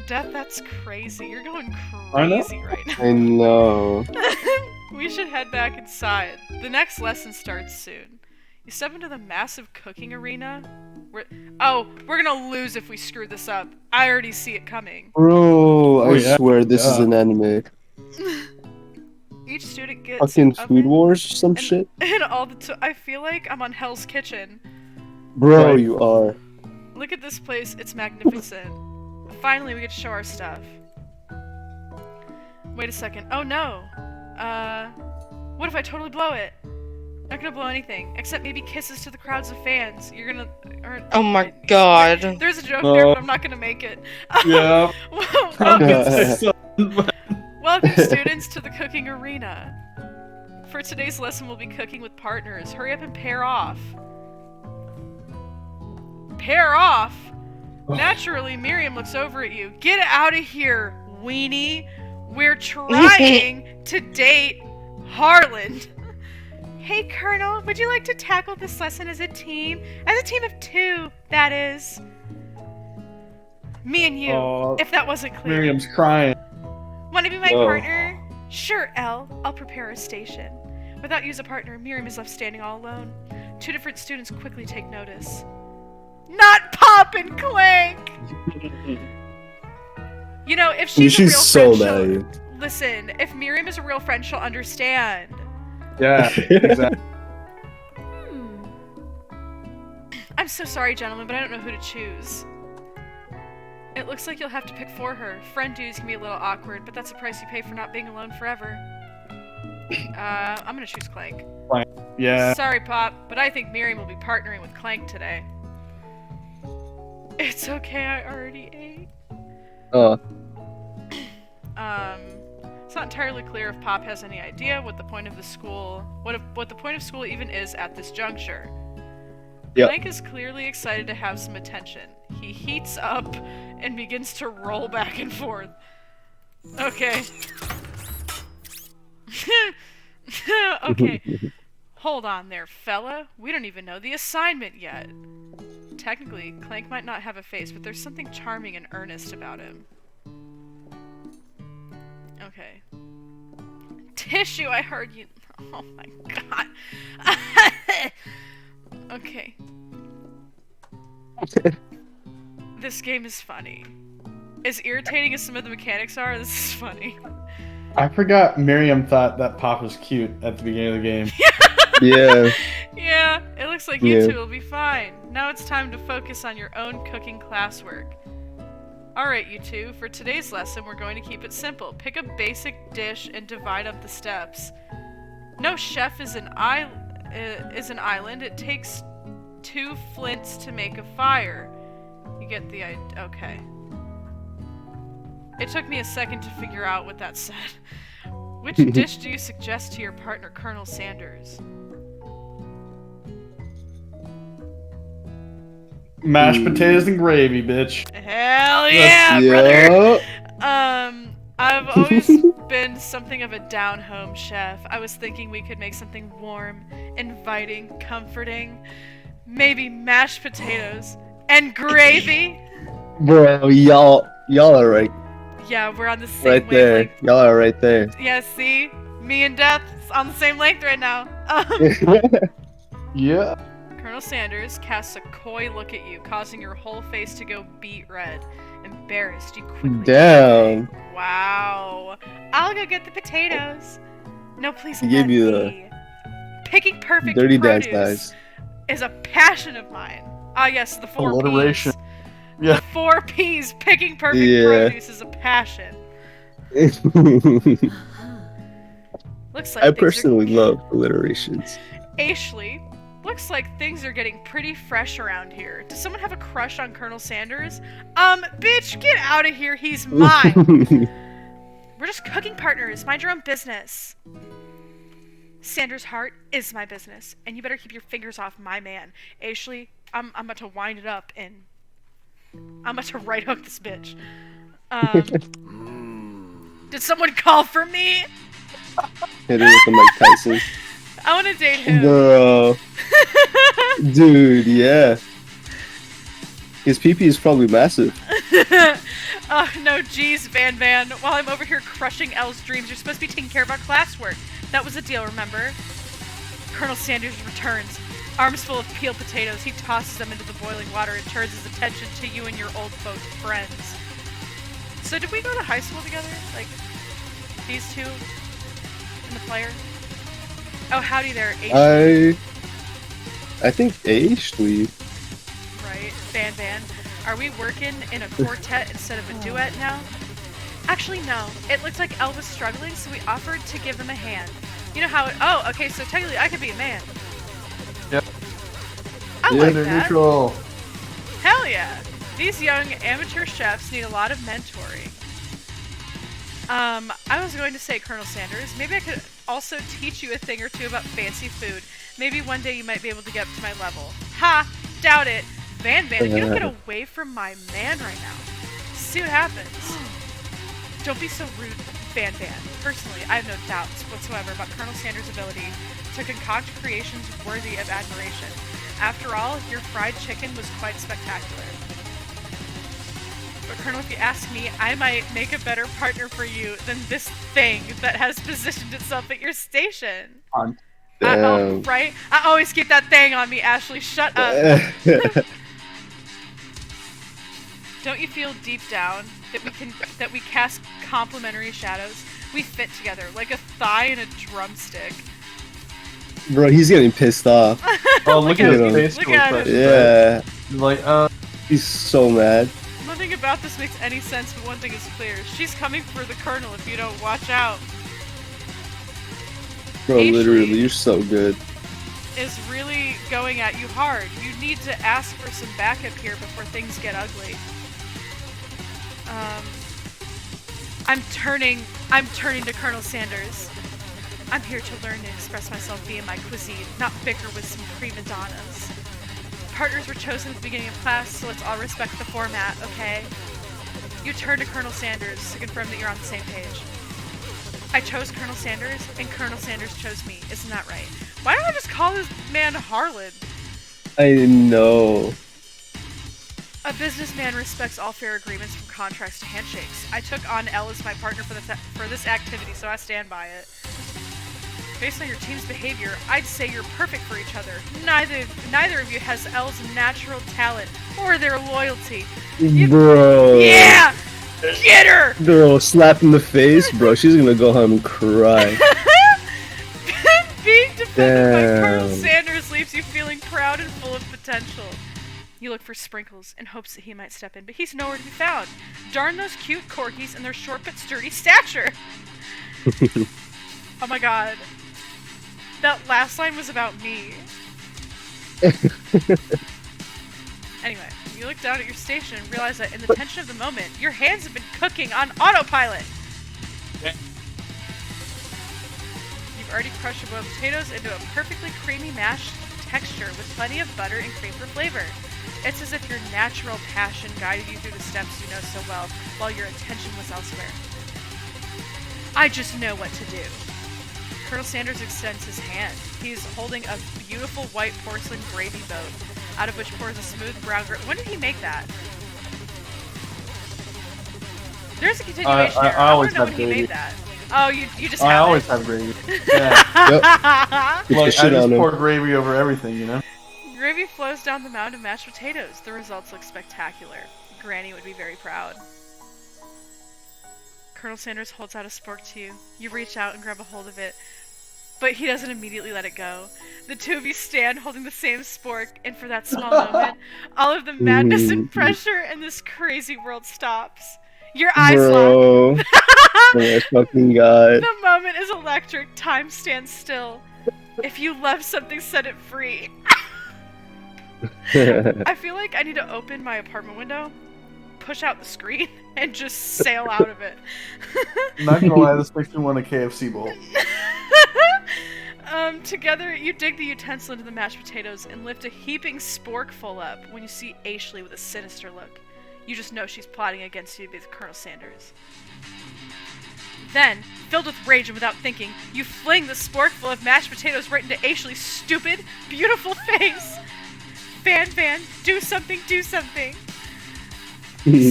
Death, that's crazy. You're going crazy right now. I know. We should head back inside. The next lesson starts soon. You step into the massive cooking arena. We're gonna lose if we screw this up. I already see it coming. Bro, I swear this is an anime. Each student gets Fucking an Food oven Wars or some shit? and all the I feel like I'm on Hell's Kitchen. Bro, Right. you are. Look at this place, it's magnificent. Finally, we get to show our stuff. Wait a second. Oh no! What if I totally blow it? Not gonna blow anything, except maybe kisses to the crowds of fans. You're gonna... Oh my god. There's a joke there, but I'm not gonna make it. Yeah. Welcome, students, to the cooking arena. For today's lesson, we'll be cooking with partners. Hurry up and pair off. Pair off? Naturally, Miriam looks over at you. Get out of here, weenie. We're trying to date Harland. Hey, Colonel, would you like to tackle this lesson as a team? As a team of two, that is. Me and you, if that wasn't clear. Miriam's crying. Want to be my partner? Sure, Elle. I'll prepare a station. Without you as a partner, Miriam is left standing all alone. Two different students quickly take notice. Not Pop and Clank! You know, if she's a real so friend, mad. listen, if Miriam is a real friend, she'll understand. Yeah, exactly. I'm so sorry, gentlemen, but I don't know who to choose. It looks like you'll have to pick for her. Friend dues can be a little awkward, but that's the price you pay for not being alone forever. I'm gonna choose Clank. Yeah. Sorry, Pop, but I think Miriam will be partnering with Clank today. It's okay, I already ate. It's not entirely clear if Pop has any idea what the point of the school, what the point of school even is at this juncture. Yep. Clank is clearly excited to have some attention. He heats up and begins to roll back and forth. Okay. Okay. Hold on there, fella. We don't even know the assignment yet. Technically, Clank might not have a face, but there's something charming and earnest about him. Okay. Tissue, I heard you. Oh my god. Okay. This game is funny. As irritating as some of the mechanics are, this is funny. I forgot Miriam thought that Pop was cute at the beginning of the game. Yeah. Yeah, it looks like you two will be fine. Now it's time to focus on your own cooking classwork. Alright, you two, for today's lesson, we're going to keep it simple. Pick a basic dish and divide up the steps. No chef is an island. It takes 2 flints to make a fire. You get the idea. Okay. It took me a second to figure out what that said. Which dish do you suggest to your partner, Colonel Sanders? Mashed potatoes and gravy, bitch. Hell yeah, brother! I've always been something of a down-home chef. I was thinking we could make something warm, inviting, comforting. Maybe mashed potatoes and gravy. Bro, y'all are right. Yeah, we're on the same Right there. wavelength. Y'all are right there. Yeah, see? Me and Death on the same length right now. Yeah. Colonel Sanders casts a coy look at you, causing your whole face to go beet red. Embarrassed, you quickly... Damn. Wow. I'll go get the potatoes. No, please He let gave you me. Picking perfect Dirty dance produce guys. is a passion of mine. Ah, yes, the 4 Alliteration. Ps. Yeah. The 4 Ps. Picking perfect Yeah. produce is a passion. Looks like I things personally love alliterations. Ashley, looks like things are getting pretty fresh around here. Does someone have a crush on Colonel Sanders? Bitch, get out of here. He's mine. We're just cooking partners. Mind your own business. Sanders' heart is my business, and you better keep your fingers off my man. Ashley, I'm about to wind it up, and I'm about to right hook this bitch. Did someone call for me? Hit it with the Mike Tyson. I want to date him. Bro. Dude, yeah. His pee-pee is probably massive. Oh, no, geez, Van Van. While I'm over here crushing Elle's dreams, you're supposed to be taking care of our classwork. That was a deal, remember? Colonel Sanders returns. Arms full of peeled potatoes, he tosses them into the boiling water and turns his attention to you and your old folk friends. So did we go to high school together? Like, these two? And the player? Oh, howdy there, Ashley. I think Ashley. Right, Van Van. Are we working in a quartet instead of a duet now? Actually, no. It looked like Elle was struggling, so we offered to give them a hand. You know how it... Oh, okay, so technically I could be a man. Yep. I like Gender that. neutral. Hell yeah. These young amateur chefs need a lot of mentoring. I was going to say, Colonel Sanders, maybe I could also teach you a thing or two about fancy food. Maybe one day you might be able to get up to my level. Ha! Doubt it. Van Van, if you don't get away from my man right now, see what happens. Don't be so rude, Van Van. Personally, I have no doubts whatsoever about Colonel Sanders' ability to concoct creations worthy of admiration. After all, your fried chicken was quite spectacular. But Colonel, if you ask me, I might make a better partner for you than this thing that has positioned itself at your station. Oh, right? I always keep that thing on me, Ashley. Shut up. Don't you feel deep down that we cast complementary shadows? We fit together like a thigh and a drumstick. Bro, he's getting pissed off. Oh, look at him. his face. Look at him. Yeah. Like, He's so mad. Nothing about this makes any sense, but one thing is clear. She's coming for the Colonel if you don't watch out. Bro, Ashley literally, you're so good. is really going at you hard. You need to ask for some backup here before things get ugly. I'm turning to Colonel Sanders. I'm here to learn and express myself via my cuisine, not bicker with some prima donnas. Partners were chosen at the beginning of class, so let's all respect the format, okay? You turn to Colonel Sanders to confirm that you're on the same page. I chose Colonel Sanders, and Colonel Sanders chose me. Isn't that right? Why don't I just call this man Harlan? I know. A businessman respects all fair agreements from contracts to handshakes. I took on Elle as my partner for this activity, so I stand by it. Based on your team's behavior, I'd say you're perfect for each other. Neither of you has Elle's natural talent or their loyalty. Bro. Yeah! Get her! Bro, slap in the face, bro. She's gonna go home and cry. Being defended by Colonel Damn. Sanders leaves you feeling proud and full of potential. You look for Sprinkles in hopes that he might step in, but he's nowhere to be found. Darn those cute corgis and their short but sturdy stature. Oh my god. That last line was about me. Anyway, you look down at your station and realize that in the tension of the moment, your hands have been cooking on autopilot. You've already crushed your boiled potatoes into a perfectly creamy mashed texture with plenty of butter and cream for flavor. It's as if your natural passion guided you through the steps you know so well, while your attention was elsewhere. I just know what to do. Colonel Sanders extends his hand. He's holding a beautiful white porcelain gravy boat, out of which pours a smooth brown gravy. When did he make that? There's a continuation here. I I always want to know have when he gravy. made that. Oh, you just have I always it. have gravy. Yeah. Get the Look, I shit just on him. pour gravy over everything, you know? Gravy flows down the mound of mashed potatoes. The results look spectacular. Granny would be very proud. Colonel Sanders holds out a spork to you. You reach out and grab a hold of it, but he doesn't immediately let it go. The two of you stand holding the same spork, and for that small moment, all of the madness and pressure in this crazy world stops. Your eyes lock. Bro. Oh my fucking god. The moment is electric. Time stands still. If you love something, set it free. I feel like I need to open my apartment window, push out the screen, and just sail out of it. Not gonna lie, this makes me want a KFC bowl. Together, you dig the utensil into the mashed potatoes and lift a heaping sporkful up when you see Ashley with a sinister look. You just know she's plotting against you with Colonel Sanders. Then, filled with rage and without thinking, you fling the sporkful of mashed potatoes right into Ashley's stupid, beautiful face. Van, do something, do something.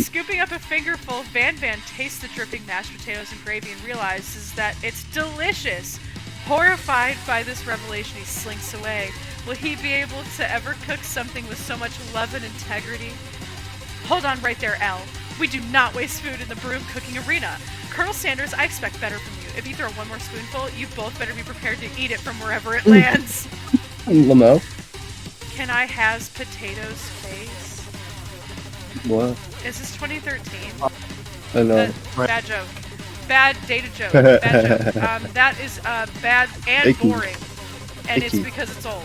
Scooping up a fingerful, Van tastes the dripping mashed potatoes and gravy and realizes that it's delicious. Horrified by this revelation, he slinks away. Will he be able to ever cook something with so much love and integrity? Hold on right there, Elle. We do not waste food in the broom cooking arena. Colonel Sanders, I expect better from you. If you throw one more spoonful, you both better be prepared to eat it from wherever it lands. Lamo? Can I has potatoes face? What? Is this 2013? I know. Bad joke. Bad data joke. Bad joke. That is bad and Icky. boring. And it's Icky. because it's old.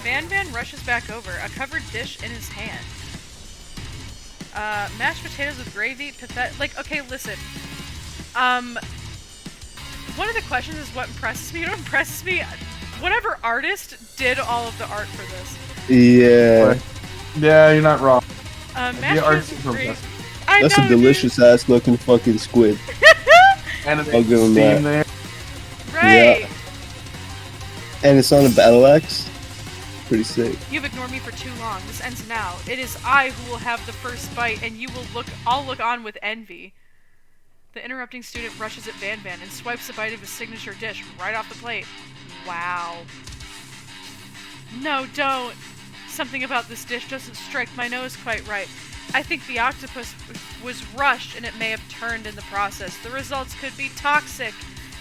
Van rushes back over, a covered dish in his hand. Mashed potatoes with gravy, pathetic. Like, okay, listen. One of the questions is what impresses me. You know what impresses me? Whatever artist did all of the art for this. Yeah. Yeah, you're not wrong. Mashed art's potatoes with super gravy. impressive. I That's know, a delicious ass looking fucking squid. And it's I'll give him steam that. there. Dude. Right. Yeah. And it's on a battle axe. Pretty sick. You've ignored me for too long. This ends now. It is I who will have the first bite, and I'll look on with envy. The interrupting student rushes at Van and swipes a bite of his signature dish right off the plate. Wow. No, don't. Something about this dish doesn't strike my nose quite right. I think the octopus was rushed and it may have turned in the process. The results could be toxic.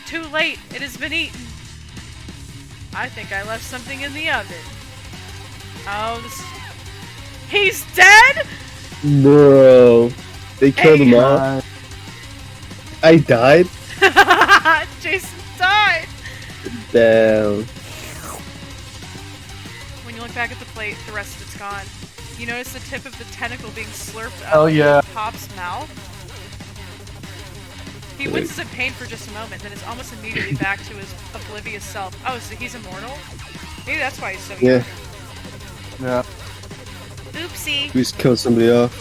Too late. It has been eaten. I think I left something in the oven. Oh, he's dead? Bro. They killed Hey. him off. I died? Jason died. Damn. When you look back at the plate, the rest of it's gone. You notice the tip of the tentacle being slurped up Hell yeah. into Pop's mouth. He winces in pain for just a moment, then is almost immediately back to his oblivious self. Oh, so he's immortal? Maybe that's why he's so young. Yeah. Yeah. Oopsie. We just killed somebody off.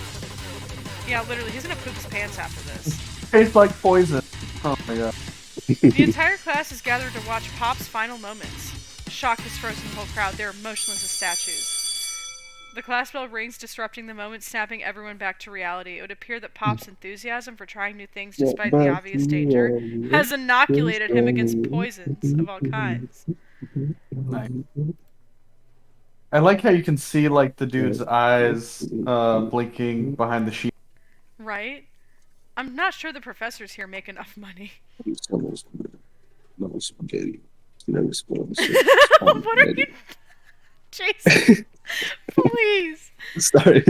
Yeah, literally, he's gonna poop his pants after this. Tastes like poison. Oh my god. The entire class is gathered to watch Pop's final moments. Shock has frozen the whole crowd. They're motionless as statues. The class bell rings, disrupting the moment, snapping everyone back to reality. It would appear that Pop's enthusiasm for trying new things Get despite the back obvious to danger reality. has inoculated him against Just poisons of all kinds. Nice. I like how you can see like the dude's eyes blinking behind the sheet. Right? I'm not sure the professors here make enough money. No spaghetti. No What are you... Jason, please. Sorry.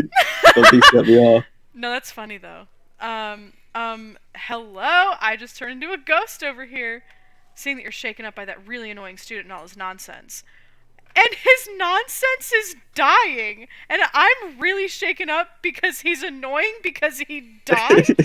Don't think set me off. No, that's funny though. Hello? I just turned into a ghost over here. Seeing that you're shaken up by that really annoying student and all his nonsense. And his nonsense is dying. And I'm really shaken up because he's annoying because he died?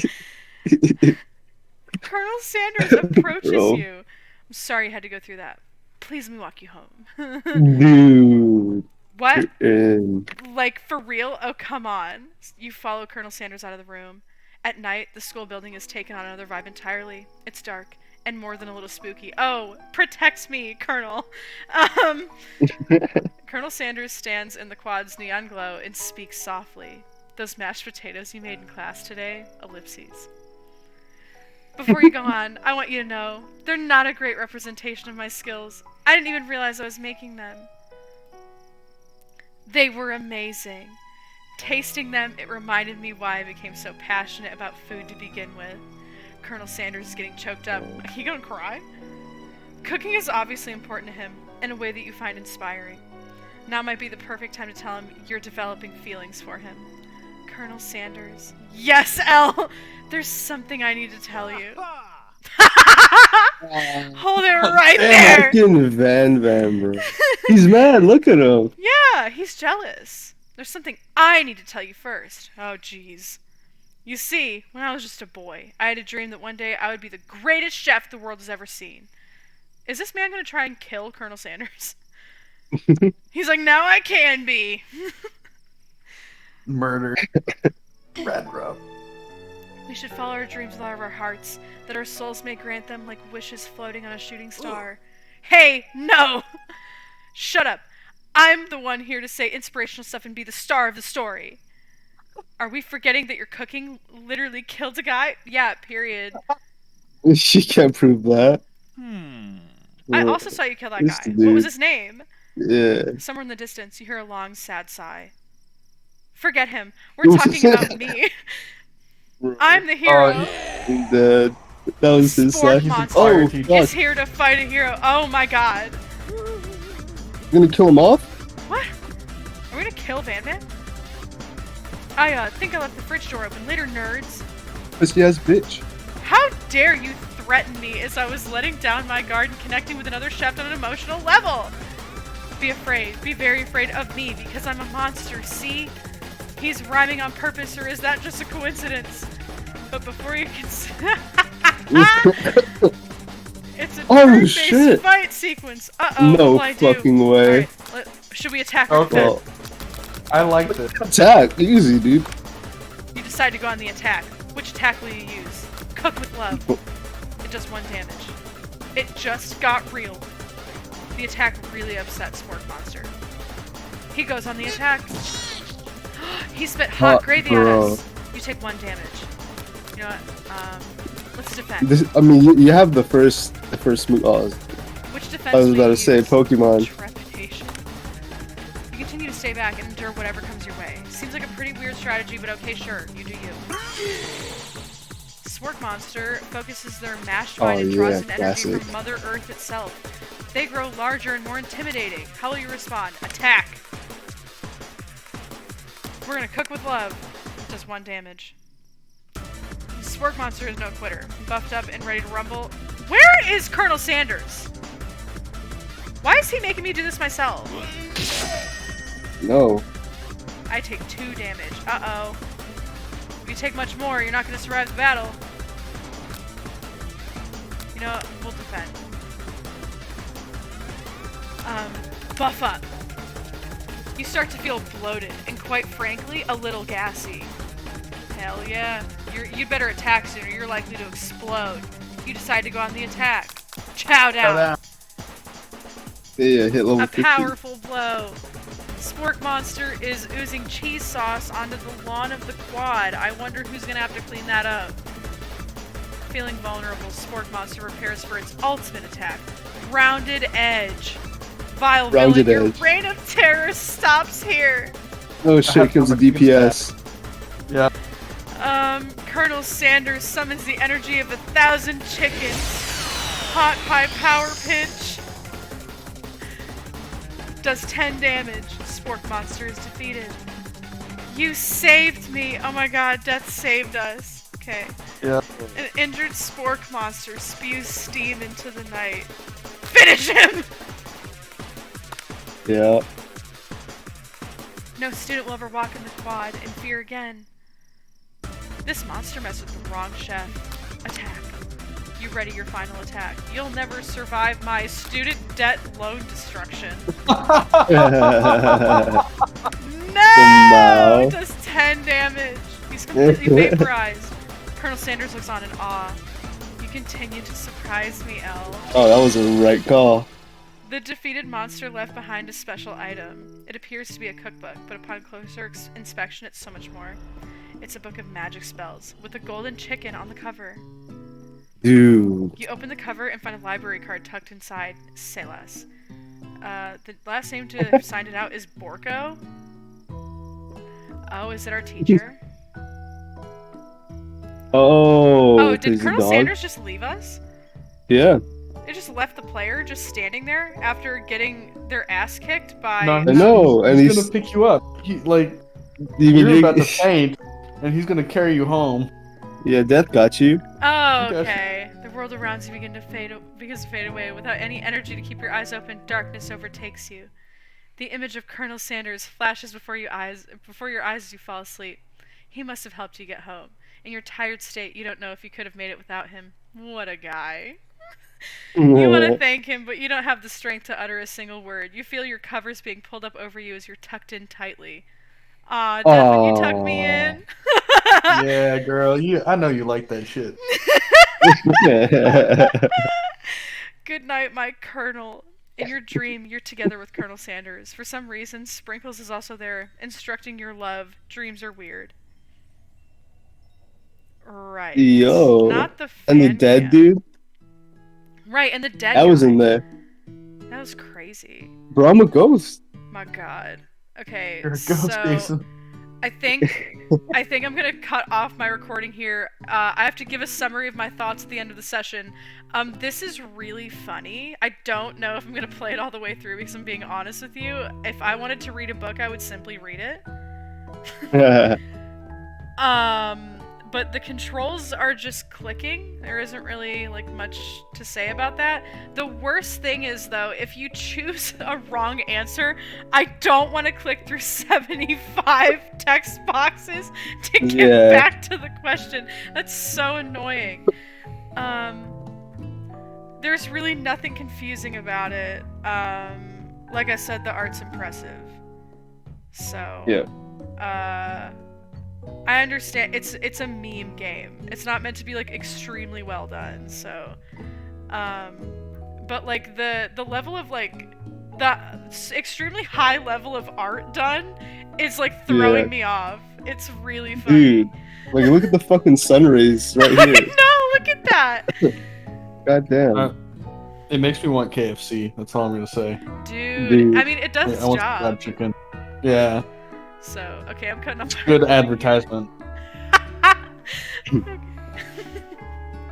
Colonel Sanders approaches you. I'm sorry you had to go through that. Please let me walk you home. Dude. What? And Like, for real? Oh, come on. You follow Colonel Sanders out of the room. At night, the school building has taken on another vibe entirely. It's dark, and more than a little spooky. Oh, protect me, Colonel. Colonel Sanders stands in the quad's neon glow and speaks softly. Those mashed potatoes you made in class today? Ellipses. Before you go on, I want you to know, they're not a great representation of my skills. I didn't even realize I was making them. They were amazing. Tasting them, it reminded me why I became so passionate about food to begin with. Colonel Sanders is getting choked up. Are you gonna cry? Cooking is obviously important to him, in a way that you find inspiring. Now might be the perfect time to tell him you're developing feelings for him. Colonel Sanders. Yes, Elle! There's something I need to tell you. Hold it right there! fucking Van Van, bro. He's mad. Look at him. Yeah, he's jealous. There's something I need to tell you first. Oh, jeez. You see, when I was just a boy, I had a dream that one day I would be the greatest chef the world has ever seen. Is this man gonna try and kill Colonel Sanders? He's like, now I can be. Murder. Red rub. We should follow our dreams with all of our hearts, that our souls may grant them like wishes floating on a shooting star. Hey, no! Shut up. I'm the one here to say inspirational stuff and be the star of the story. Are we forgetting that your cooking literally killed a guy? Yeah, period. She can't prove that. I also saw you kill that This guy. dude. What was his name? Yeah. Somewhere in the distance, you hear a long, sad sigh. Forget him. We're talking about me. I'm the hero. I'm dead. That was his Sport side. monster Oh, is fuck. here to fight a hero. Oh my god. You gonna kill him off? What? Are we gonna kill Van Van? I think I left the fridge door open. Later, nerds. Pussy ass bitch. How dare you threaten me as I was letting down my guard and connecting with another chef on an emotional level? Be afraid. Be very afraid of me because I'm a monster, see? He's rhyming on purpose, or is that just a coincidence? But before you can it's a turn-based shit. fight sequence. Uh-oh, No what'll I do? fucking way. Alright, should we attack or Okay. defend? Well, I liked it. attack. Easy, dude. You decide to go on the attack. Which attack will you use? Cook with love. It does 1 damage. It just got real. The attack really upset Spork Monster. He goes on the attack. He spit hot gravy at bro. us. You take 1 damage. You know what? Let's defend. This, I mean, you have the first move. Oh, Which defense I was will about you to say use? Pokemon. Trepidation. You continue to stay back and endure whatever comes your way. Seems like a pretty weird strategy, but okay, sure. You do you. Spork Monster focuses their mashed mind and draws in energy classic. from Mother Earth itself. They grow larger and more intimidating. How will you respond? Attack! We're gonna cook with love. Does 1 damage. Spork Monster is no quitter. Buffed up and ready to rumble. Where is Colonel Sanders? Why is he making me do this myself? No. I take 2 damage. Uh-oh. If you take much more, you're not gonna survive the battle. You know what? We'll defend. Buff up. You start to feel bloated and, quite frankly, a little gassy. Hell yeah. You'd better attack soon or you're likely to explode. You decide to go on the attack. Chow down. Yeah, hit level A 50. powerful blow. Spork Monster is oozing cheese sauce onto the lawn of the quad. I wonder who's gonna have to clean that up. Feeling vulnerable, Spork Monster prepares for its ultimate attack. Rounded Edge. Vile Rounded villain, Edge. your reign of terror stops here. Oh shit, comes the DPS. Yeah. Colonel Sanders summons the energy of 1,000 chickens. Hot Pie Power Pinch. Does 10 damage. Spork Monster is defeated. You saved me! Oh my god, Death saved us. Okay. Yeah. An injured Spork Monster spews steam into the night. Finish him! Yeah. No student will ever walk in the quad in fear again. This monster messed with the wrong chef. Attack. You ready your final attack. You'll never survive my student debt loan destruction. No! It does 10 damage. He's completely vaporized. Colonel Sanders looks on in awe. You continue to surprise me, Elle. Oh, that was a right call. The defeated monster left behind a special item. It appears to be a cookbook, but upon closer inspection, it's so much more. It's a book of magic spells, with a golden chicken on the cover. Dude. You open the cover and find a library card tucked inside. Say less. The last name to have signed it out is Borko. Oh, is it our teacher? Oh, Did he's a Colonel dog? Sanders just leave us? Yeah. It just left the player just standing there after getting their ass kicked by... No, I know, and he's he's gonna pick you up. You're you about to faint, and he's gonna carry you home. Yeah, Death got you. Oh, okay. The world around you begins to fade away. Without any energy to keep your eyes open, darkness overtakes you. The image of Colonel Sanders flashes before your eyes as you fall asleep. He must have helped you get home. In your tired state, you don't know if you could have made it without him. What a guy. You want to thank him, but you don't have the strength to utter a single word. You feel your covers being pulled up over you as you're tucked in tightly. Aw, Death, would you tuck me in? Yeah, girl. I know you like that shit. Good night, my Colonel. In your dream, you're together with Colonel Sanders. For some reason, Sprinkles is also there, instructing your love. Dreams are weird. Right. Yo. Not the And the fan dead man. dude? Right, and the dead That was guy. in there. That was crazy. Bro, I'm a ghost. My god. Okay, You're a ghost, so Jason. I think I'm gonna cut off my recording here. I have to give a summary of my thoughts at the end of the session. This is really funny. I don't know if I'm gonna play it all the way through because I'm being honest with you. If I wanted to read a book, I would simply read it. But the controls are just clicking. There isn't really like much to say about that. The worst thing is though, if you choose a wrong answer, I don't want to click through 75 text boxes to get back to the question. That's so annoying. There's really nothing confusing about it. Like I said, the art's impressive. So Yeah. I understand it's a meme game. It's not meant to be like extremely well done. So, but like the level of like the extremely high level of art done is like throwing me off. It's really funny. Dude, like look at the fucking sun rays right I here. know. Look at that, God damn. It makes me want KFC. That's all I'm gonna say. dude. I mean, it does I its want job. fried chicken. Yeah, So okay, I'm cutting off. good advertisement. Okay.